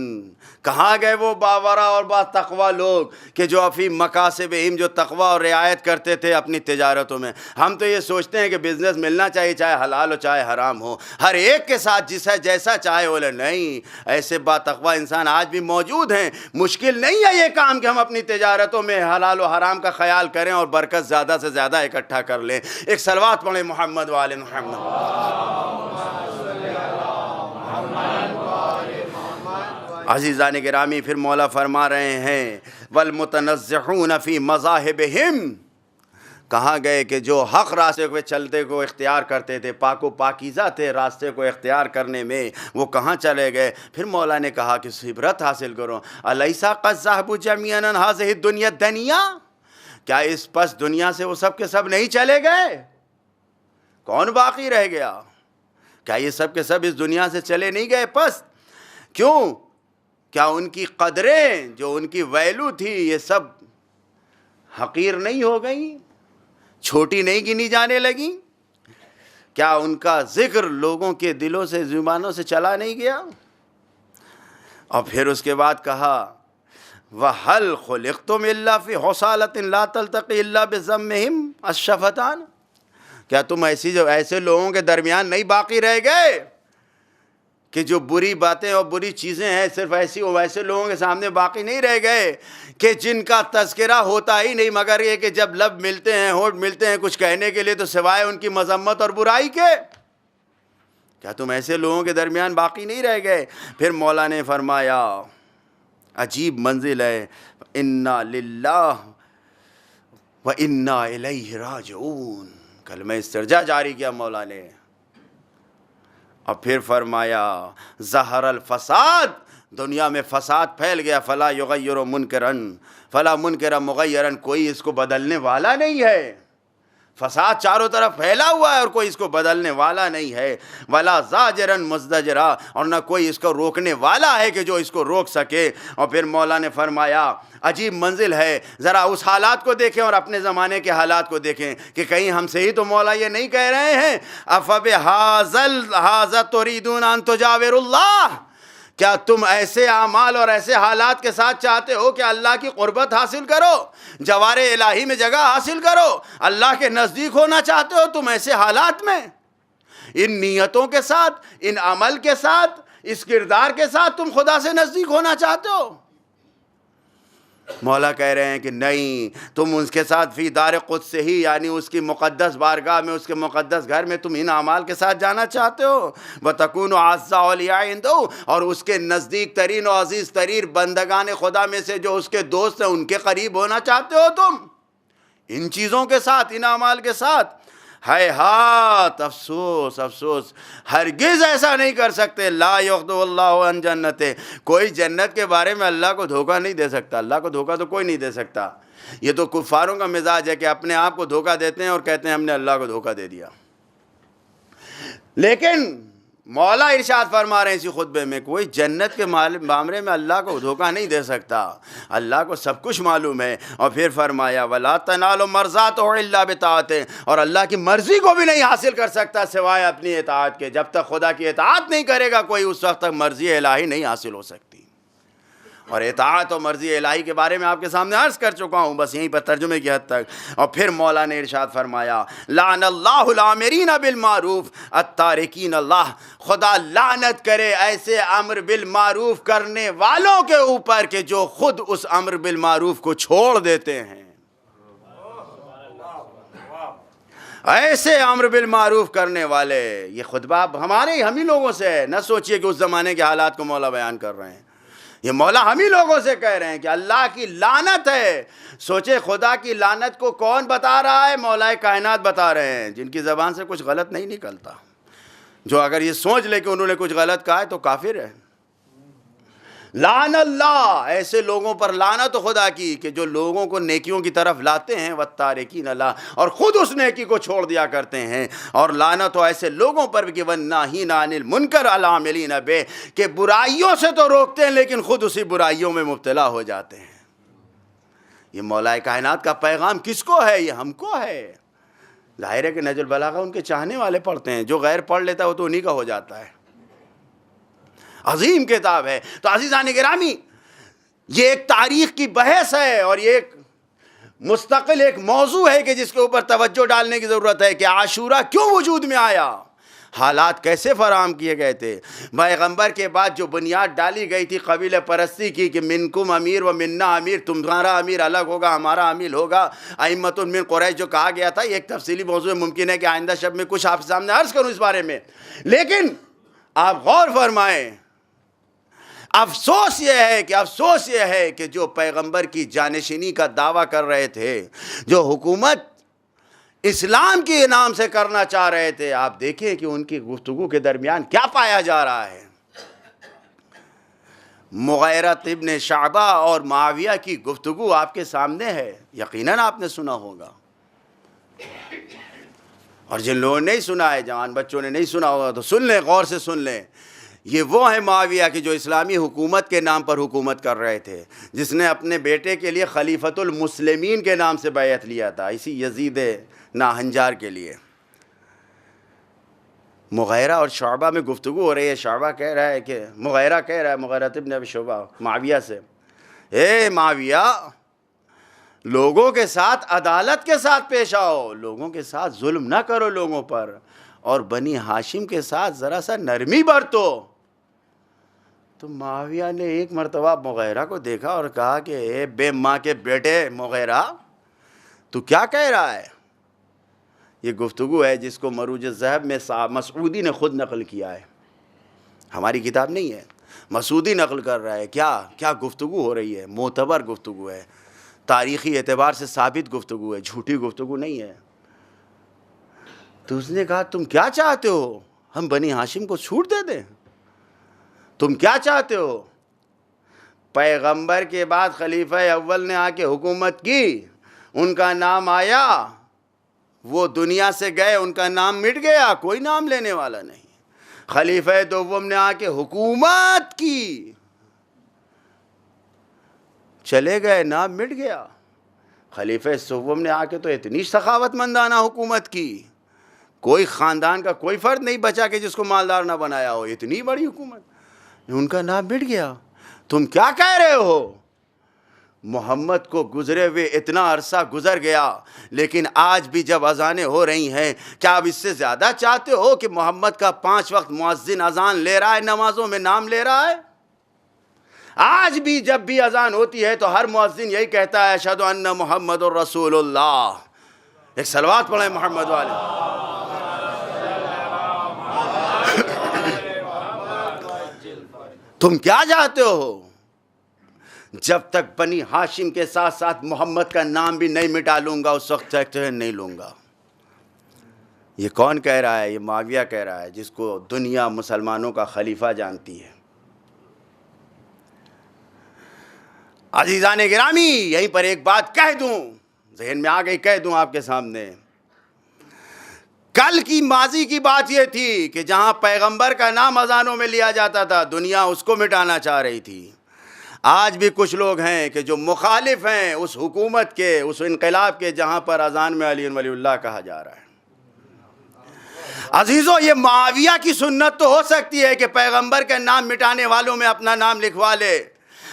کہاں گئے وہ باورا اور با تقوی لوگ کہ جو فی مقاصبہم, جو تقوی اور رعایت کرتے تھے اپنی تجارتوں میں. ہم تو یہ سوچتے ہیں کہ بزنس ملنا چاہیے, چاہے حلال ہو چاہے حرام ہو, ہر ایک کے ساتھ جسے جیسا چاہے بولے. نہیں, ایسے با تقوی انسان آج بھی موجود ہیں. مشکل نہیں ہے یہ کام کہ ہم اپنی تجارتوں میں حلال و حرام کا خیال کریں اور برکت زیادہ سے زیادہ اکٹھا کر لیں. ایک صلوات پڑھیں محمد وآل محمد. عزیزان گرامی, پھر مولا فرما رہے ہیں والمتنزحون فی مذاہبہم, کہاں گئے کہ جو حق راستے پہ چلتے کو اختیار کرتے تھے, پاک و پاکیزہ تھے راستے کو اختیار کرنے میں, وہ کہاں چلے گئے. پھر مولا نے کہا کہ عبرت حاصل کرو. الیس قد ذهبوا جميعا عن هذه الدنيا الدنيا, کیا اس پس دنیا سے وہ سب کے سب نہیں چلے گئے؟ کون باقی رہ گیا؟ کیا یہ سب کے سب اس دنیا سے چلے نہیں گئے پس؟ کیوں؟ کیا ان کی قدریں, جو ان کی ویلو تھی, یہ سب حقیر نہیں ہو گئیں, چھوٹی نہیں گنی جانے لگیں؟ کیا ان کا ذکر لوگوں کے دلوں سے, زبانوں سے چلا نہیں گیا؟ اور پھر اس کے بعد کہا وَهَلْ خُلِقْتُمْ إِلَّا فِي حُصَالَةٍ لَا تَلْتَقِي إِلَّا بِذَمِّهِمْ الشَّفَتَانِ, کیا تم ایسے لوگوں کے درمیان نہیں باقی رہ گئے کہ جو بری باتیں اور بری چیزیں ہیں صرف ویسے لوگوں کے سامنے باقی نہیں رہ گئے کہ جن کا تذکرہ ہوتا ہی نہیں مگر یہ کہ جب لب ملتے ہیں، ہونٹ ملتے ہیں کچھ کہنے کے لیے تو سوائے ان کی مذمت اور برائی کے؟ کیا تم ایسے لوگوں کے درمیان باقی نہیں رہ گئے؟ پھر مولا نے فرمایا عجیب منزل ہے، انا للہ و انا الیہ راجعون، کلمہ استرجاع جاری کیا مولا نے، اور پھر فرمایا ظہر الفساد، دنیا میں فساد پھیل گیا، فلا یغیر منکرن فلا منکر مغیرن، کوئی اس کو بدلنے والا نہیں ہے، فساد چاروں طرف پھیلا ہوا ہے اور کوئی اس کو بدلنے والا نہیں ہے، ولا زاجرن مزدجرا، اور نہ کوئی اس کو روکنے والا ہے کہ جو اس کو روک سکے۔ اور پھر مولا نے فرمایا عجیب منزل ہے، ذرا اس حالات کو دیکھیں اور اپنے زمانے کے حالات کو دیکھیں کہ کہیں ہم سے ہی تو مولا یہ نہیں کہہ رہے ہیں افبہذا تریدون ان تجاوروا اللہ، کیا تم ایسے اعمال اور ایسے حالات کے ساتھ چاہتے ہو کہ اللہ کی قربت حاصل کرو، جوار الہی میں جگہ حاصل کرو، اللہ کے نزدیک ہونا چاہتے ہو تم ایسے حالات میں، ان نیتوں کے ساتھ، ان عمل کے ساتھ، اس کردار کے ساتھ تم خدا سے نزدیک ہونا چاہتے ہو؟ مولا کہہ رہے ہیں کہ نہیں، تم اس کے ساتھ فی دار قدس سے ہی، یعنی اس کی مقدس بارگاہ میں، اس کے مقدس گھر میں تم ان اعمال کے ساتھ جانا چاہتے ہو، وَتَكُونُ أَعَزَّ أَوْلِيَاءِ عِندَهُ، اور اس کے نزدیک ترین و عزیز ترین بندگان خدا میں سے جو اس کے دوست ہیں ان کے قریب ہونا چاہتے ہو تم ان چیزوں کے ساتھ، ان اعمال کے ساتھ؟ ہیہات، افسوس افسوس، ہرگز ایسا نہیں کر سکتے۔ لا یخدع اللہ عن جنت، کوئی جنت کے بارے میں اللہ کو دھوکہ نہیں دے سکتا، اللہ کو دھوکہ تو کوئی نہیں دے سکتا۔ یہ تو کفاروں کا مزاج ہے کہ اپنے آپ کو دھوکہ دیتے ہیں اور کہتے ہیں ہم نے اللہ کو دھوکہ دے دیا۔ لیکن مولا ارشاد فرما رہے ہیں اسی خطبے میں، کوئی جنت کے معاملے میں اللہ کو دھوکہ نہیں دے سکتا، اللہ کو سب کچھ معلوم ہے۔ اور پھر فرمایا وَلَا تَنَالُوا مَرْضَاتَهُ إِلَّا بِطَاعَتِهِ، اور اللہ کی مرضی کو بھی نہیں حاصل کر سکتا سوائے اپنی اطاعت کے، جب تک خدا کی اطاعت نہیں کرے گا کوئی اس وقت تک مرضی الہی نہیں حاصل ہو سکتی۔ اور اطاعت و مرضی الہی کے بارے میں آپ کے سامنے عرض کر چکا ہوں، بس یہیں پر ترجمے کی حد تک۔ اور پھر مولا نے ارشاد فرمایا لعن اللہ العامرین بالمعروف التارکین اللہ، خدا لعنت کرے ایسے امر بالمعروف کرنے والوں کے اوپر کہ جو خود اس امر بالمعروف کو چھوڑ دیتے ہیں۔ ایسے امر بالمعروف کرنے والے، یہ خطبہ ہمارے ہم ہی لوگوں سے ہے، نہ سوچئے کہ اس زمانے کے حالات کو مولا بیان کر رہے ہیں، یہ مولا ہم ہی لوگوں سے کہہ رہے ہیں کہ اللہ کی لعنت ہے۔ سوچے خدا کی لعنت کو کون بتا رہا ہے؟ مولا کائنات بتا رہے ہیں، جن کی زبان سے کچھ غلط نہیں نکلتا، جو اگر یہ سوچ لے کہ انہوں نے کچھ غلط کہا ہے تو کافر ہے۔ لعن اللہ، ایسے لوگوں پر لعنت خدا کی کہ جو لوگوں کو نیکیوں کی طرف لاتے ہیں، والتارکین اللہ، اور خود اس نیکی کو چھوڑ دیا کرتے ہیں۔ اور لعنت ہو ایسے لوگوں پر بھی کہ والناہین عن المنکر العاملین بہ، کہ برائیوں سے تو روکتے ہیں لیکن خود اسی برائیوں میں مبتلا ہو جاتے ہیں۔ یہ مولا کائنات کا پیغام کس کو ہے؟ یہ ہم کو ہے۔ ظاہر ہے کہ نہج البلاغہ ان کے چاہنے والے پڑھتے ہیں، جو غیر پڑھ لیتا ہے وہ تو انہی کا ہو جاتا ہے۔ عظیم کتاب ہے۔ تو عزیزان گرامی، یہ ایک تاریخ کی بحث ہے اور یہ ایک مستقل ایک موضوع ہے کہ جس کے اوپر توجہ ڈالنے کی ضرورت ہے کہ عاشورہ کیوں وجود میں آیا، حالات کیسے فراہم کیے گئے تھے۔ پیغمبر کے بعد جو بنیاد ڈالی گئی تھی قبیلہ پرستی کی کہ منکم امیر و منا امیر، تمہارا امیر الگ ہوگا، ہمارا امیر ہوگا، ائمۃ من قریش جو کہا گیا تھا، یہ ایک تفصیلی موضوع ہے، ممکن ہے کہ آئندہ شب میں کچھ آپ کے سامنے عرض کروں اس بارے میں۔ لیکن آپ غور فرمائیں، افسوس یہ ہے کہ جو پیغمبر کی جانشینی کا دعویٰ کر رہے تھے، جو حکومت اسلام کے نام سے کرنا چاہ رہے تھے، آپ دیکھیں کہ ان کی گفتگو کے درمیان کیا پایا جا رہا ہے۔ مغیرہ ابن شعبہ اور معاویہ کی گفتگو آپ کے سامنے ہے، یقیناً آپ نے سنا ہوگا، اور جن لوگوں نے نہیں سنا ہے، جوان بچوں نے نہیں سنا ہوگا تو سن لیں، غور سے سن لیں۔ یہ وہ ہیں معاویہ کہ جو اسلامی حکومت کے نام پر حکومت کر رہے تھے، جس نے اپنے بیٹے کے لیے خلیفۃ المسلمین کے نام سے بیعت لیا تھا، اسی یزید ناہنجار کے لیے۔ مغیرہ اور شعبہ میں گفتگو ہو رہی ہے، شعبہ کہہ رہا ہے کہ مغیرہ ابن ابی شعبہ معاویہ سے، اے معاویہ، لوگوں کے ساتھ عدالت کے ساتھ پیش آؤ، لوگوں کے ساتھ ظلم نہ کرو لوگوں پر، اور بنی ہاشم کے ساتھ ذرا سا نرمی برتو۔ تو معاویہ نے ایک مرتبہ مغیرہ کو دیکھا اور کہا کہ اے بے ماں کے بیٹے مغیرہ، تو کیا کہہ رہا ہے؟ یہ گفتگو ہے جس کو مروج الذہب میں مسعودی نے خود نقل کیا ہے، ہماری کتاب نہیں ہے، مسعودی نقل کر رہا ہے۔ کیا گفتگو ہو رہی ہے، معتبر گفتگو ہے، تاریخی اعتبار سے ثابت گفتگو ہے، جھوٹی گفتگو نہیں ہے۔ تو اس نے کہا تم کیا چاہتے ہو، ہم بنی ہاشم کو چھوٹ دے دیں؟ تم کیا چاہتے ہو؟ پیغمبر کے بعد خلیفہ اول نے آ کے حکومت کی، ان کا نام آیا، وہ دنیا سے گئے، ان کا نام مٹ گیا، کوئی نام لینے والا نہیں۔ خلیفہ دوم نے آ کے حکومت کی، چلے گئے، نام مٹ گیا۔ خلیفہ سوم نے آ کے تو اتنی سخاوت مندانہ حکومت کی، کوئی خاندان کا کوئی فرد نہیں بچا کہ جس کو مالدار نہ بنایا ہو، اتنی بڑی حکومت، ان کا نام مٹ گیا۔ تم کیا کہہ رہے ہو؟ محمد کو گزرے ہوئے اتنا عرصہ گزر گیا، لیکن آج بھی جب اذانیں ہو رہی ہیں، کیا اب اس سے زیادہ چاہتے ہو کہ محمد کا 5 وقت مؤذن اذان لے رہا ہے، نمازوں میں نام لے رہا ہے؟ آج بھی جب بھی اذان ہوتی ہے تو ہر مؤذن یہی کہتا ہے اشہد ان محمد الرسول اللہ۔ ایک صلوات پڑھیں محمد والے۔ تم کیا چاہتے ہو؟ جب تک بنی ہاشم کے ساتھ ساتھ محمد کا نام بھی نہیں مٹا لوں گا، اس وقت تک نہیں لوں گا۔ یہ کون کہہ رہا ہے؟ یہ معاویہ کہہ رہا ہے، جس کو دنیا مسلمانوں کا خلیفہ جانتی ہے۔ عزیزان گرامی، یہیں پر ایک بات کہہ دوں، ذہن میں آ گئی، کہہ دوں آپ کے سامنے۔ کل کی ماضی کی بات یہ تھی کہ جہاں پیغمبر کا نام اذانوں میں لیا جاتا تھا، دنیا اس کو مٹانا چاہ رہی تھی۔ آج بھی کچھ لوگ ہیں کہ جو مخالف ہیں اس حکومت کے، اس انقلاب کے جہاں پر اذان میں علی ولی اللہ کہا جا رہا ہے۔ عزیزو، یہ معاویہ کی سنت تو ہو سکتی ہے کہ پیغمبر کا نام مٹانے والوں میں اپنا نام لکھوا لے،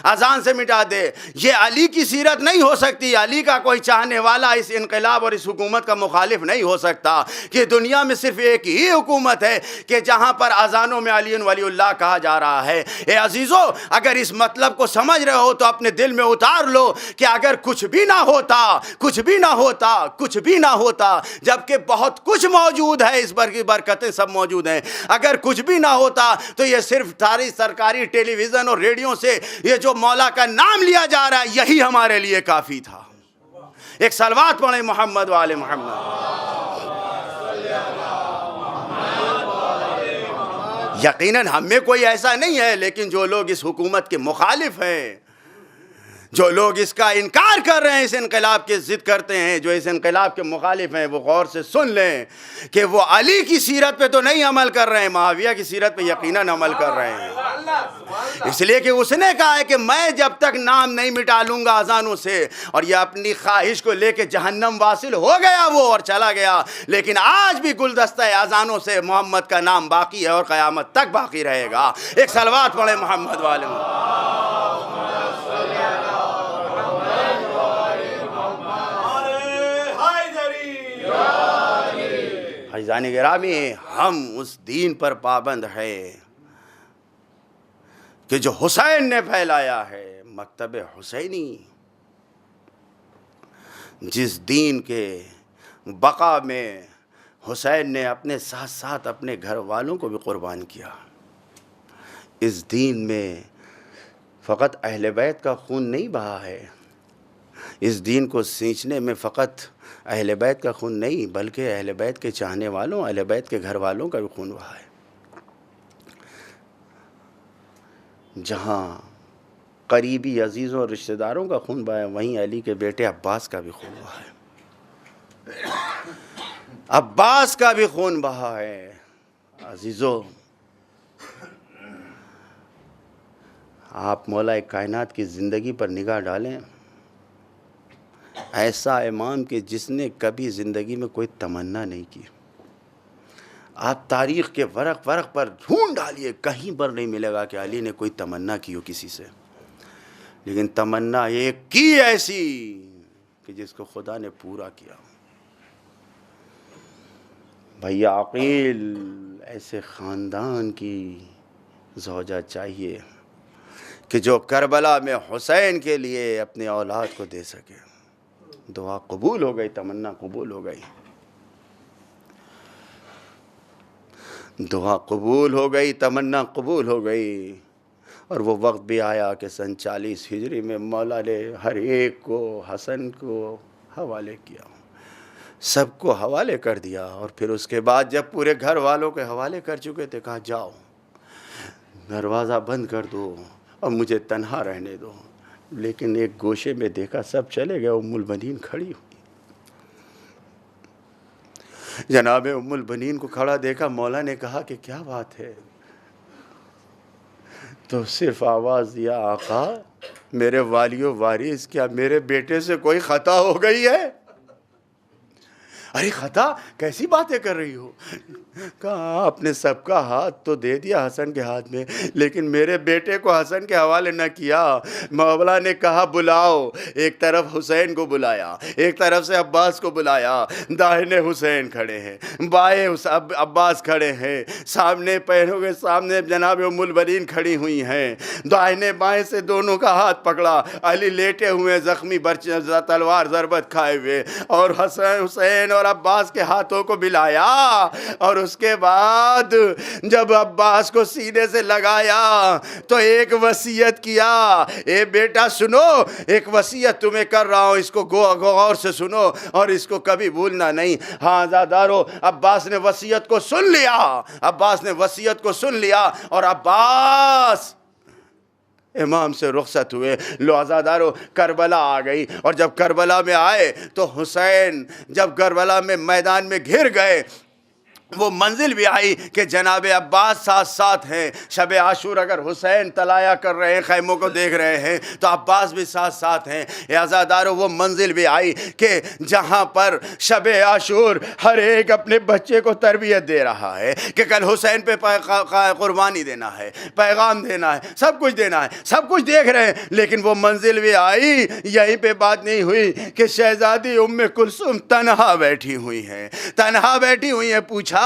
اذان سے مٹا دے۔ یہ علی کی سیرت نہیں ہو سکتی۔ علی کا کوئی چاہنے والا اس انقلاب اور اس حکومت کا مخالف نہیں ہو سکتا کہ دنیا میں صرف ایک ہی حکومت ہے کہ جہاں پر اذانوں میں علی ولی اللہ کہا جا رہا ہے۔ اے عزیزو، اگر اس مطلب کو سمجھ رہے ہو تو اپنے دل میں اتار لو کہ اگر کچھ بھی نہ ہوتا، کچھ بھی نہ ہوتا، کچھ بھی نہ ہوتا، جبکہ بہت کچھ موجود ہے، اس کی برکتیں سب موجود ہیں، اگر کچھ بھی نہ ہوتا تو یہ صرف ساری سرکاری ٹیلی ویژن اور ریڈیو سے یہ جو مولا کا نام لیا جا رہا ہے، یہی ہمارے لیے کافی تھا۔ ایک صلوات پڑھیں محمد والے محمد۔ یقیناً ہم میں کوئی ایسا نہیں ہے، لیکن جو لوگ اس حکومت کے مخالف ہیں، جو لوگ اس کا انکار کر رہے ہیں، اس انقلاب کے ضد کرتے ہیں، جو اس انقلاب کے مخالف ہیں، وہ غور سے سن لیں کہ وہ علی کی سیرت پہ تو نہیں عمل کر رہے ہیں، معاویہ کی سیرت پہ یقیناً عمل کر رہے ہیں۔ اس لیے کہ اس نے کہا ہے کہ میں جب تک نام نہیں مٹا لوں گا اذانوں سے، اور یہ اپنی خواہش کو لے کے جہنم واصل ہو گیا وہ اور چلا گیا، لیکن آج بھی گلدستہ اذانوں سے محمد کا نام باقی ہے اور قیامت تک باقی رہے گا۔ ایک صلوات پڑھیں محمد والے۔ عزیزان گرامی، ہم اس دین پر پابند ہیں کہ جو حسین نے پھیلایا ہے، مکتب حسینی، جس دین کے بقا میں حسین نے اپنے ساتھ ساتھ اپنے گھر والوں کو بھی قربان کیا۔ اس دین میں فقط اہل بیت کا خون نہیں بہا ہے، اس دین کو سینچنے میں فقط اہل بیت کا خون نہیں، بلکہ اہل بیت کے چاہنے والوں، اہل بیت کے گھر والوں کا بھی خون بہا ہے۔ جہاں قریبی عزیزوں اور رشتہ داروں کا خون بہا ہے، وہیں علی کے بیٹے عباس کا بھی خون بہا ہے، عباس کا بھی خون بہا ہے۔ عزیزو، آپ مولا کائنات کی زندگی پر نگاہ ڈالیں، ایسا امام کہ جس نے کبھی زندگی میں کوئی تمنا نہیں کی۔ آپ تاریخ کے ورق ورق پر ڈھونڈ ڈالیے، کہیں پر نہیں ملے گا کہ علی نے کوئی تمنا کی ہو کسی سے، لیکن تمنا ایک کی ایسی کہ جس کو خدا نے پورا کیا. بھیا عقیل ایسے خاندان کی زوجہ چاہیے کہ جو کربلا میں حسین کے لیے اپنے اولاد کو دے سکے. دعا قبول ہو گئی, تمنا قبول ہو گئی, دعا قبول ہو گئی, تمنا قبول ہو گئی. اور وہ وقت بھی آیا کہ سن 40 ہجری میں مولا نے ہر ایک کو حسن کو حوالے کیا, سب کو حوالے کر دیا. اور پھر اس کے بعد جب پورے گھر والوں کے حوالے کر چکے تھے, کہا جاؤ دروازہ بند کر دو اور مجھے تنہا رہنے دو. لیکن ایک گوشے میں دیکھا سب چلے گئے, ام البنین کھڑی ہوئی. جناب ام البنین کو کھڑا دیکھا, مولا نے کہا کہ کیا بات ہے؟ تو صرف آواز دیا, آقا میرے والی و وارث, کیا میرے بیٹے سے کوئی خطا ہو گئی ہے؟ ارے خطا کیسی باتیں کر رہی ہو؟ کہا آپ نے سب کا ہاتھ تو دے دیا حسن کے ہاتھ میں, لیکن میرے بیٹے کو حسن کے حوالے نہ کیا. مولا نے کہا بلاؤ. ایک طرف حسین کو بلایا, ایک طرف سے عباس کو بلایا. داہنے حسین کھڑے ہیں, بائیں عباس کھڑے ہیں, سامنے پیروں کے سامنے جناب ام البنین کھڑی ہوئی ہیں. داہنے بائیں سے دونوں کا ہاتھ پکڑا, علی لیٹے ہوئے زخمی تلوار ضربت کھائے ہوئے, اور حسین اور عباس کے ہاتھوں کو ملایا. اور اس کے بعد جب عباس کو سینے سے لگایا تو ایک وصیت کیا, اے بیٹا سنو, ایک وصیت تمہیں کر رہا ہوں, اس کو غور سے سنو اور اس کو کبھی بھولنا نہیں. ہاں عزادارو, عباس نے وصیت کو سن لیا, عباس نے وصیت کو سن لیا, اور عباس امام سے رخصت ہوئے. لو عزادارو, کربلا آ گئی. اور جب کربلا میں آئے تو حسین جب کربلا میں میدان میں گھر گئے, وہ منزل بھی آئی کہ جناب عباس ساتھ ساتھ ہیں. شب عاشور اگر حسین طلایہ کر رہے ہیں, خیموں کو دیکھ رہے ہیں, تو عباس بھی ساتھ ساتھ ہیں. عزادارو, وہ منزل بھی آئی کہ جہاں پر شب عاشور ہر ایک اپنے بچے کو تربیت دے رہا ہے کہ کل حسین پہ قربانی دینا ہے, پیغام دینا ہے, سب کچھ دینا ہے, سب کچھ دیکھ رہے ہیں. لیکن وہ منزل بھی آئی, یہیں پہ بات نہیں ہوئی کہ شہزادی ام کلثوم تنہا بیٹھی ہوئی ہیں, تنہا بیٹھی ہوئی ہیں. پوچھا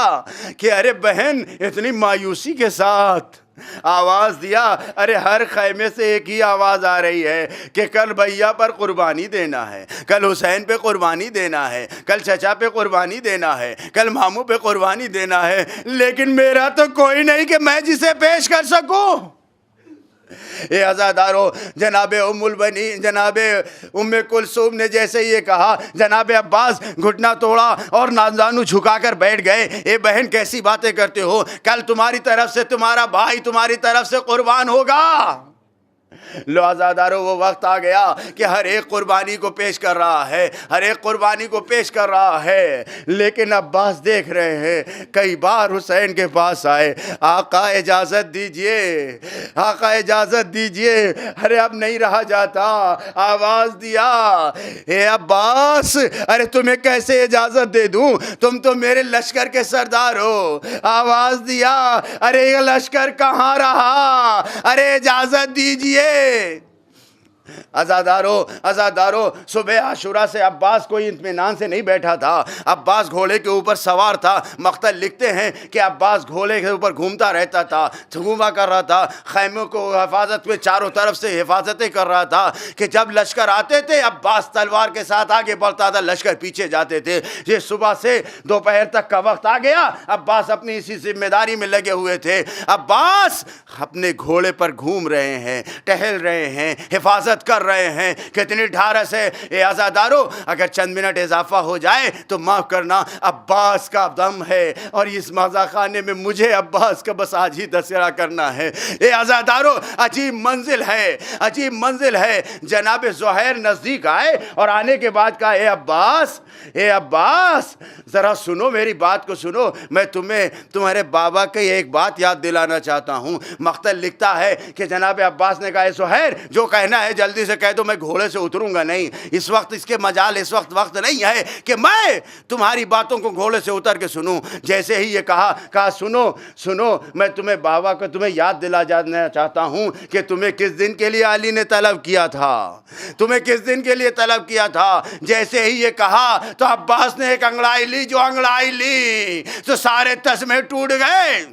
کہ ارے بہن, اتنی مایوسی کے ساتھ آواز دیا. ارے ہر خیمے سے ایک ہی آواز آ رہی ہے کہ کل بھیا پر قربانی دینا ہے, کل حسین پہ قربانی دینا ہے, کل چچا پہ قربانی دینا ہے, کل ماموں پہ قربانی دینا ہے. لیکن میرا تو کوئی نہیں کہ میں جسے پیش کر سکوں. اے عزادارو, جناب ام البنین جناب ام کلثوم نے جیسے یہ کہا, جناب عباس گھٹنا توڑا اور نازانو جھکا کر بیٹھ گئے. اے بہن کیسی باتیں کرتے ہو, کل تمہاری طرف سے تمہارا بھائی تمہاری طرف سے قربان ہوگا. لو عزادارو, وہ وقت آ گیا کہ ہر ایک قربانی کو پیش کر رہا ہے, ہر ایک قربانی کو پیش کر رہا ہے. لیکن عباس دیکھ رہے ہیں, کئی بار حسین کے پاس آئے, آقا اجازت دیجئے, آقا اجازت دیجئے. ارے اب نہیں رہا جاتا. آواز دیا, اے عباس, ارے تمہیں کیسے اجازت دے دوں, تم تو میرے لشکر کے سردار ہو. آواز دیا, ارے یہ لشکر کہاں رہا, ارے اجازت دیجئے. عزادارو, صبح عاشورہ سے عباس کوئی اطمینان سے نہیں بیٹھا تھا. عباس گھوڑے کے اوپر سوار تھا. مقتل لکھتے ہیں کہ عباس گھوڑے کے اوپر گھومتا رہتا تھا, گھوما کر رہا تھا, خیموں کو حفاظت میں چاروں طرف سے حفاظتیں کر رہا تھا کہ جب لشکر آتے تھے عباس تلوار کے ساتھ آگے بڑھتا تھا, لشکر پیچھے جاتے تھے. یہ صبح سے دوپہر تک کا وقت آ گیا, عباس اپنی اسی ذمہ داری میں لگے ہوئے تھے. عباس اپنے گھوڑے پر گھوم رہے ہیں, ٹہل رہے ہیں, حفاظت کر رہے ہیں. کتنی ڈھارس ہے. اے عزادارو, اگر چند منٹ اضافہ ہو جائے تو معاف کرنا, عباس کا دم ہے, اور اس مزہ خانے میں مجھے عباس کا بس آج ہی تذکرہ کرنا ہے. اے عزادارو, عجیب منزل ہے, عجیب منزل ہے. جناب زہیر نزدیک آئے اور آنے کے بعد کہا, اے عباس, اے عباس, ذرا سنو, میری بات کو سنو. میں تمہیں تمہارے بابا کی ایک بات یاد دلانا چاہتا ہوں. مقتل لکھتا ہے کہ جناب عباس نے کہا, اے زہیر, جو کہنا ہے جلدی سے کہہ دو میں گھوڑے سے اتروں گا نہیں، اس وقت اس کے مجال، اس وقت نہیں ہے کہ میں تمہاری باتوں کو گھوڑے سے اتر کے سنوں۔ جیسے ہی یہ کہا سنو سنو، میں تمہیں بابا کو تمہیں یاد دلا جانا چاہتا ہوں کہ تمہیں کس دن کے لیے علی نے طلب کیا تھا، تمہیں کس دن کے لیے طلب کیا تھا۔ جیسے ہی یہ کہا تو عباس نے ایک انگڑائی لی، جو انگڑائی لی تو سارے تسمے ٹوٹ گئے،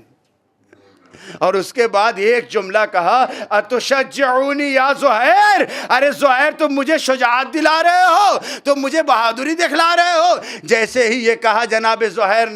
اور اس کے بعد ایک جملہ کہا اتشجعونی یا زہیر، ارے زہیر تم مجھے شجاعت دلا رہے ہو، تم مجھے بہادری دکھلا رہے ہو۔ جیسے ہی یہ کہا جناب زہیر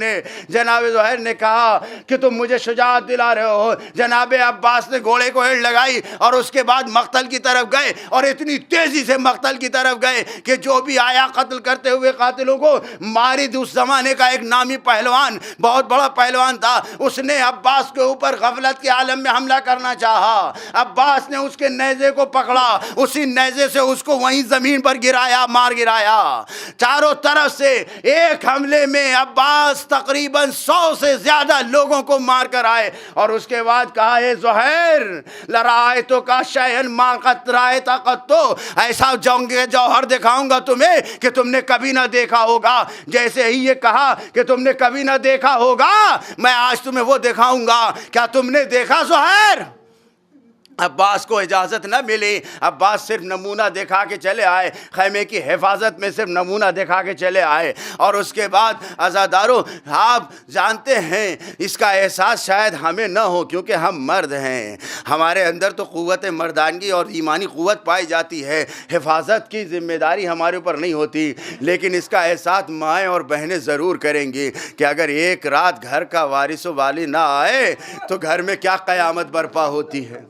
نے کہا کہ تم مجھے شجاعت دلا رہے ہو، جناب عباس نے گھوڑے کو ہیڑ لگائی اور اس کے بعد مقتل کی طرف گئے، اور اتنی تیزی سے مقتل کی طرف گئے کہ جو بھی آیا قتل کرتے ہوئے قاتلوں کو مارد اس زمانے کا ایک نامی پہلوان، بہت بڑا پہلوان تھا، اس نے عباس کے اوپر غفلت کے عالم میں حملہ کرنا چاہا۔ عباس نے اس کے نیزے کو پکڑا، اسی نیزے سے اس کو وہیں زمین پر مار گرایا۔ چاروں طرف سے ایک حملے میں عباس تقریباً 100 سے زیادہ لوگوں کو مار کر آئے، اور اس کے بعد کہا اے زہیر لرائتو کا شیئن ما قد رائت قطو، ایسا جوہر دکھاؤں گا تمہیں کہ تم نے کبھی نہ دیکھا ہوگا۔ جیسے ہی یہ کہا کہ تم نے کبھی نہ دیکھا ہوگا، میں آج تمہیں وہ دکھاؤں گا۔ کیا تم نے دیکھا زہیر؟ عباس کو اجازت نہ ملی، عباس صرف نمونہ دکھا کے چلے آئے، خیمے کی حفاظت میں صرف نمونہ دکھا کے چلے آئے۔ اور اس کے بعد عزادارو، آپ جانتے ہیں اس کا احساس شاید ہمیں نہ ہو کیونکہ ہم مرد ہیں، ہمارے اندر تو قوت مردانگی اور ایمانی قوت پائی جاتی ہے، حفاظت کی ذمہ داری ہمارے اوپر نہیں ہوتی، لیکن اس کا احساس مائیں اور بہنیں ضرور کریں گی کہ اگر ایک رات گھر کا وارث و والی نہ آئے تو گھر میں کیا قیامت برپا ہوتی ہے۔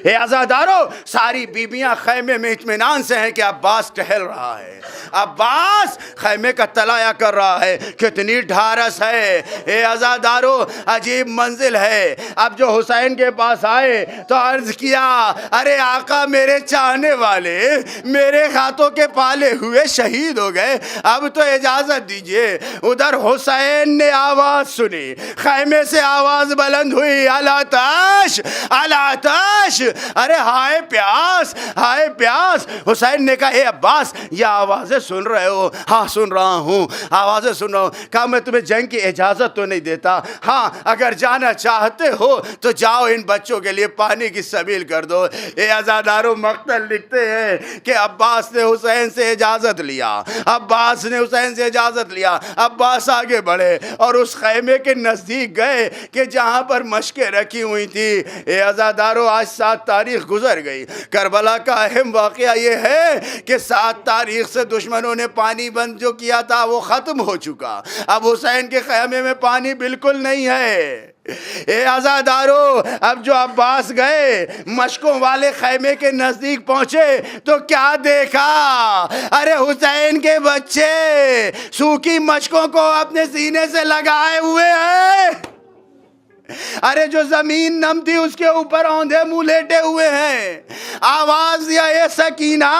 اے عزادارو، ساری بیبیاں خیمے میں اطمینان سے ہیں کہ عباس ٹہل رہا ہے، عباس خیمے کا طلایہ کر رہا ہے، کتنی ڈھارس ہے۔ اے عزادارو، عجیب منزل ہے۔ اب جو حسین کے پاس آئے تو عرض کیا ارے آقا میرے چاہنے والے، میرے ہاتھوں کے پالے ہوئے شہید ہو گئے، اب تو اجازت دیجئے۔ ادھر حسین نے آواز سنی، خیمے سے آواز بلند ہوئی العطش العطش، ارے ہائے پیاس ہائے پیاس۔ حسین نے کہا اے عباس یہ آوازیں سن رہے ہو؟ ہاں سن رہا ہوں، آوازیں سن رہا ہوں۔ کہا میں تمہیں جنگ کی اجازت تو نہیں دیتا، ہاں اگر جانا چاہتے ہو تو جاؤ، ان بچوں کے لیے پانی کی سبیل کر دو۔ اے عزادارو، مقتل لکھتے ہیں کہ عباس نے حسین سے اجازت لیا، عباس نے حسین سے اجازت لیا، عباس آگے بڑھے اور اس خیمے کے نزدیک گئے کہ جہاں پر مشقیں رکھی ہوئی تھی۔ اے عزادارو، آج 7 تاریخ گزر گئی۔ کربلا کا اہم واقعہ یہ ہے کہ 7 تاریخ سے دشمنوں نے پانی بند جو کیا تھا وہ ختم ہو چکا، اب حسین کے خیمے میں پانی بالکل نہیں ہے۔ اے عزادارو، اب جو عباس گئے مشکوں والے خیمے کے نزدیک پہنچے تو کیا دیکھا؟ ارے حسین کے بچے سوکھی مشکوں کو اپنے سینے سے لگائے ہوئے ہیں، ارے جو زمین نم تھی اس کے اوپر اوندھے منہ لیٹے ہوئے ہیں۔ آواز دیا اے سکینہ،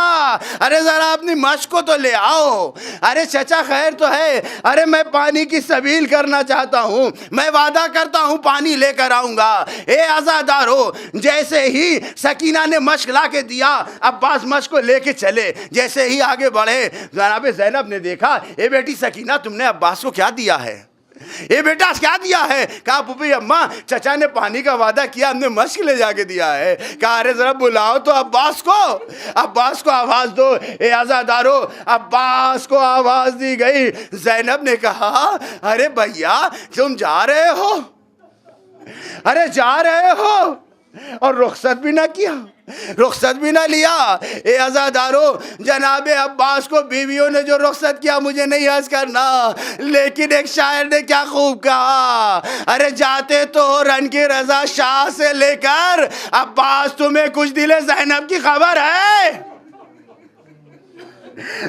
ارے ذرا اپنی مشق کو تو لے آؤ۔ ارے چچا خیر تو ہے، ارے میں پانی کی سبیل کرنا چاہتا ہوں، میں وعدہ کرتا ہوں پانی لے کر آؤں گا۔ اے عزادارو، جیسے ہی سکینہ نے مشق لا کے دیا، عباس مشق کو لے کے چلے، جیسے ہی آگے بڑھے جناب زینب نے دیکھا اے بیٹی سکینہ تم نے عباس کو کیا دیا ہے؟ اے بیٹا کیا دیا ہے؟ کہا پھوپھی اماں چچا نے پانی کا وعدہ کیا، ہم نے مشق لے جا کے دیا ہے۔ کہا ارے ذرا بلاؤ تو عباس کو آواز دو۔ اے عزادارو، عباس کو آواز دی گئی۔ زینب نے کہا ارے بھیا تم جا رہے ہو؟ ارے جا رہے ہو اور رخصت بھی نہ کیا، رخصت بھی نہ لیا۔ اے عزادارو، جناب عباس کو بیویوں نے جو رخصت کیا مجھے نہیں عرض کرنا، لیکن ایک شاعر نے کیا خوب کہا، ارے جاتے تو رن کی رضا شاہ سے لے کر عباس تمہیں کچھ دل زینب کی خبر ہے؟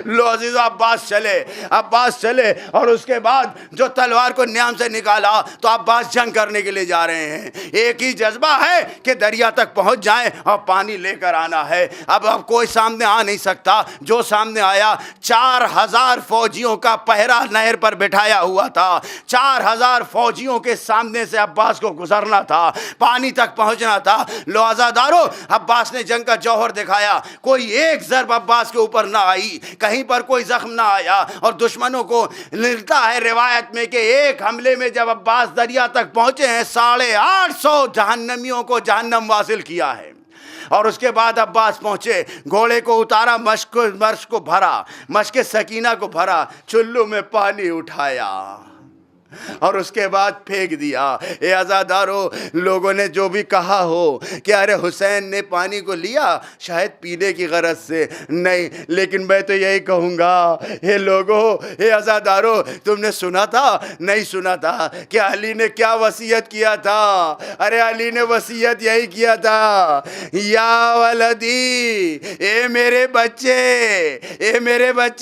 لو عزیزو عباس چلے اور اس کے بعد جو تلوار کو نیام سے نکالا تو عباس جنگ کرنے کے لیے جا رہے ہیں. ایک ہی جذبہ ہے کہ دریا تک پہنچ جائیں اور پانی لے کر آنا ہے. اب کوئی سامنے آ نہیں سکتا. جو سامنے آیا 4000 فوجیوں کا پہرا نہر پر بٹھایا ہوا تھا. 4000 فوجیوں کے سامنے سے عباس کو گزرنا تھا, پانی تک پہنچنا تھا. لو عزادارو, عباس نے جنگ کا جوہر دکھایا. کوئی ایک ضرب عباس کے اوپر نہ آئی, کہیں پر کوئی زخم نہ آیا. اور دشمنوں کو ملتا ہے روایت میں کہ ایک حملے میں جب عباس دریا تک پہنچے ہیں 850 جہنمیوں کو جہنم واصل کیا ہے. اور اس کے بعد عباس پہنچے, گھوڑے کو اتارا, مشق کو بھرا, مشق سکینہ کو بھرا, چلو میں پانی اٹھایا اور اس کے بعد پھینک دیا. اے عزادارو, لوگوں نے جو بھی کہا ہو کہ ارے حسین نے پانی کو لیا شاید پینے کی غرض سے, نہیں, لیکن میں تو یہی کہوں گا, اے لوگو, اے عزادارو, تم نے سنا تھا نہیں سنا تھا کہ علی نے کیا وصیت کیا تھا؟ ارے علی نے وصیت یہی کیا تھا, یا ولدی, اے میرے بچے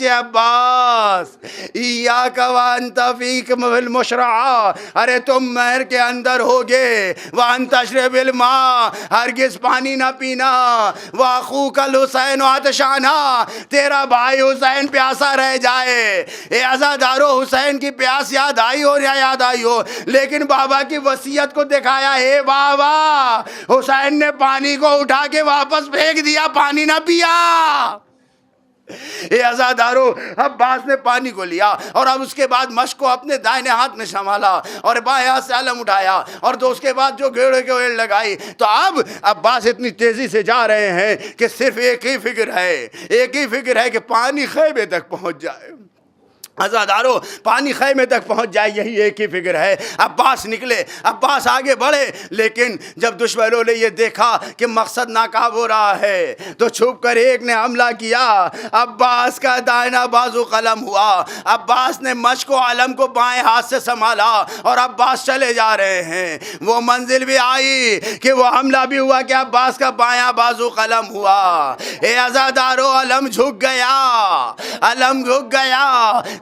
عباس, ایاک وانت فیک مشرعہ, ارے تم مہر کے اندر ہوگے, وان تشرب الماء, ہرگز پانی نہ پینا, واخوک الحسین عطشانا, تیرا بھائی حسین پیاسا رہ جائے. اے عزادارو, حسین کی پیاس یاد آئی ہو یا یاد آئی ہو, لیکن بابا کی وصیت کو دکھایا. اے بابا, حسین نے پانی کو اٹھا کے واپس پھینک دیا, پانی نہ پیا. اے عزادارو, عباس نے پانی کو لیا اور اب اس کے بعد مشق کو اپنے دائنے ہاتھ میں سنبھالا اور بائیں ہاتھ سے علم اٹھایا اور تو اس کے بعد جو گھوڑے کو ایڑ لگائی. تو اب عباس اتنی تیزی سے جا رہے ہیں کہ صرف ایک ہی فکر ہے کہ پانی خیمے تک پہنچ جائے. عزادارو, پانی خیمے تک پہنچ جائے, یہی ایک ہی فکر ہے. عباس نکلے, عباس آگے بڑھے, لیکن جب دشمنوں نے یہ دیکھا کہ مقصد ناکام ہو رہا ہے تو چھپ کر ایک نے حملہ کیا. عباس کا دائنا بازو قلم ہوا. عباس نے مشق و علم کو بائیں ہاتھ سے سنبھالا اور عباس چلے جا رہے ہیں. وہ منزل بھی آئی کہ وہ حملہ بھی ہوا کہ عباس کا بایاں بازو قلم ہوا. اے عزادارو, علم جھک گیا.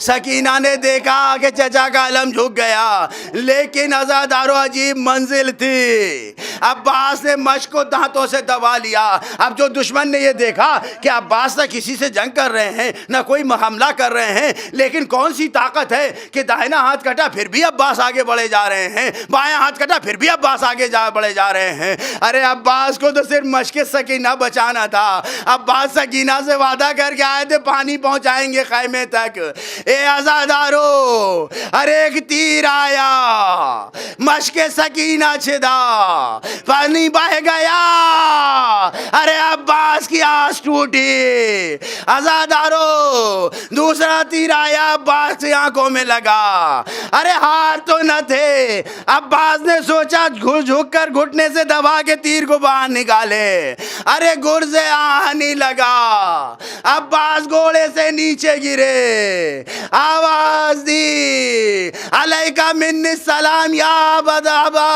سکینہ نے دیکھا کہ چچا کا علم جھک گیا, لیکن عزادارو عجیب منزل تھی. عباس نے مشق کو دانتوں سے دبا لیا. اب جو دشمن نے یہ دیکھا کہ عباس نہ کسی سے جنگ کر رہے ہیں نہ کوئی حملہ کر رہے ہیں, لیکن کون سی طاقت ہے کہ دائنا ہاتھ کٹا پھر بھی عباس آگے بڑھے جا رہے ہیں, بایاں ہاتھ کٹا پھر بھی عباس آگے بڑھے جا رہے ہیں. ارے عباس کو تو صرف مشق سکینہ بچانا تھا. عباس سکینہ سے وعدہ کر کے آئے تھے پانی پہنچائیں گے خیمے تک. اے عزادارو, ارے ایک تیر آیا, مشق سکینہ چھدا, پانی بہہ گیا. ارے عباس کی آس ٹوٹی. عزادارو, دوسرا تیر آیا, عباس کی آنکھوں میں لگا. ارے ہاتھ تو نہ تھے. عباس نے سوچا جھک کر گھٹنے سے دبا کے تیر کو باہر نکالے. ارے گرزے آنے لگا. عباس گھوڑے سے نیچے گرے, آواز دی, علیکہ منی السلام یا ابا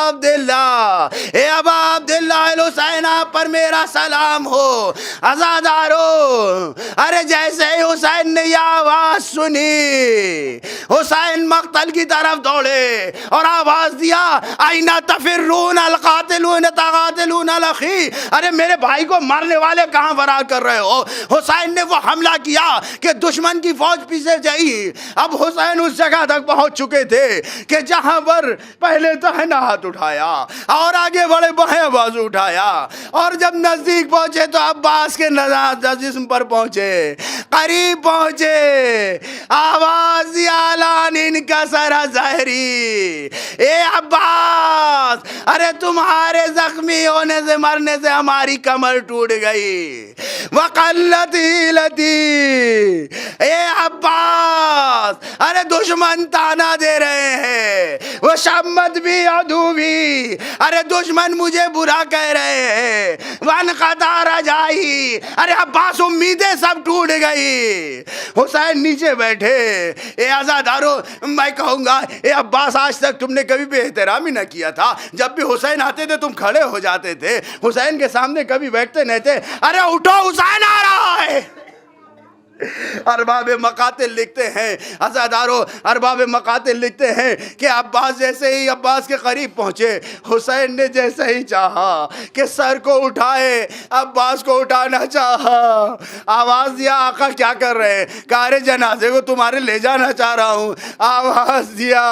عبداللہ, اے ابا عبداللہ الحسین, آپ پر میرا سلام ہو. عزادارو, ارے جیسے ہی حسین نے یہ آواز سنی, حسین مقتل کی طرف دوڑے اور آواز دیا, این تفرون القاتلون تقاتلون الاخی, ارے میرے بھائی کو مارنے والے کہاں فرار کر رہے ہو. حسین نے وہ حملہ کیا کہ دشمن کی فوج پیچھے جائی. اب حسین اس جگہ تک پہنچ چکے تھے کہ جہاں پر پہلے دائنا ہاتھ اٹھایا اور آگے بڑے بایاں بازو اٹھایا, اور جب نزدیک پہنچے تو عباس کے جسم پر پہنچے, قریب پہنچے, آواز اعلان ان کا سرا ظاہری, اے عباس, ارے تمہارے زخمی ہونے سے مرنے سے ہماری کمر ٹوٹ گئی. وقلت ہیلتی, اے عباس, ارے دشمن تانا دے رہے ہیں, وہ شمت بھی عدو بھی, ارے دشمن مجھے برا کہہ رہے ہیں. وانقطع رجائی, ارے عباس امیدیں سب ٹوٹ گئی. حسین نیچے بیٹھے. اے عزادارو, میں کہوں گا اے عباس, آج تک تم نے کبھی بے احترامی نہ کیا تھا. جب بھی حسین آتے تھے تم کھڑے ہو جاتے تھے, حسین کے سامنے کبھی بیٹھتے نہیں تھے. ارے اٹھو, حسین آ رہا ہے. ارباب مقاتل لکھتے ہیں، عزادارو ارباب مقاتل لکھتے ہیں کہ عباس جیسے ہی عباس کے قریب پہنچے، حسین نے جیسے ہی چاہا کہ سر کو اٹھائے، عباس کو اٹھانا چاہا، آواز دیا آقا کیا کر رہے ہیں؟ کہا ارے جنازے کو تمہارے لے جانا چاہ رہا ہوں۔ آواز دیا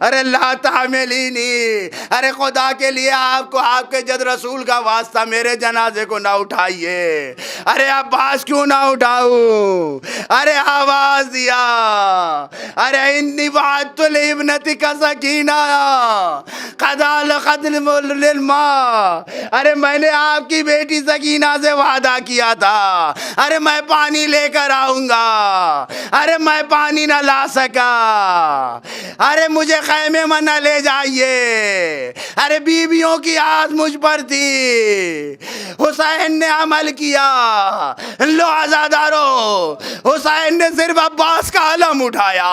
ارے لا تحملینی، ارے خدا کے لیے آپ کو آپ کے جد رسول کا واسطہ میرے جنازے کو نہ اٹھائیے، ارے عباس کیوں نہ اٹھاؤں؟ ارے آواز دیا ارے انی وعدت لابنتک سکینہ قضا قتل للماء، ارے میں نے آپ کی بیٹی سکینہ سے وعدہ کیا تھا، ارے میں پانی لے کر آؤں گا، ارے میں پانی نہ لا سکا، ارے مجھے خیمے میں نہ لے جائیے، ارے بیویوں کی آس مجھ پر تھی۔ حسین نے عمل کیا، لو عزادارو حسین نے صرف عباس کا علم اٹھایا،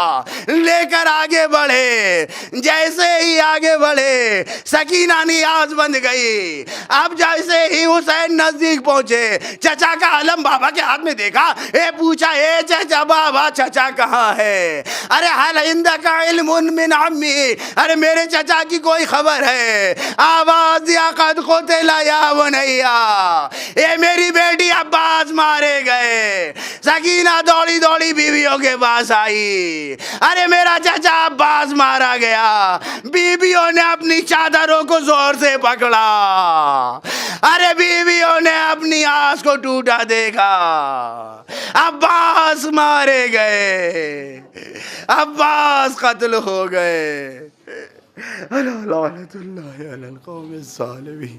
لے کر آگے بڑھے، جیسے ہی آگے بڑھے سکینہ نیاز بن گئی۔ اب جیسے ہی حسین نزدیک پہنچے، چچا کا علم بابا کے ہاتھ میں دیکھا، پوچھا اے چچا بابا چچا کہاں ہے؟ ارے حل عندک علم من عمی، ارے میرے چچا کی کوئی خبر ہے؟ آواز دیا قد قتل یا بنیا، اے میری بیٹی عباس مارے گئے۔ سکینہ دوڑی دوڑی بیویوں کے پاس آئی، ارے میرا چچا عباس مارا گیا۔ بیویوں نے اپنی چادروں کو زور سے پکڑا، ارے بیویوں نے اپنی آس کو ٹوٹا دیکھا، عباس مارے گئے، عباس قتل ہو گئے۔ لعنت اللہ علی القوم الظالمین۔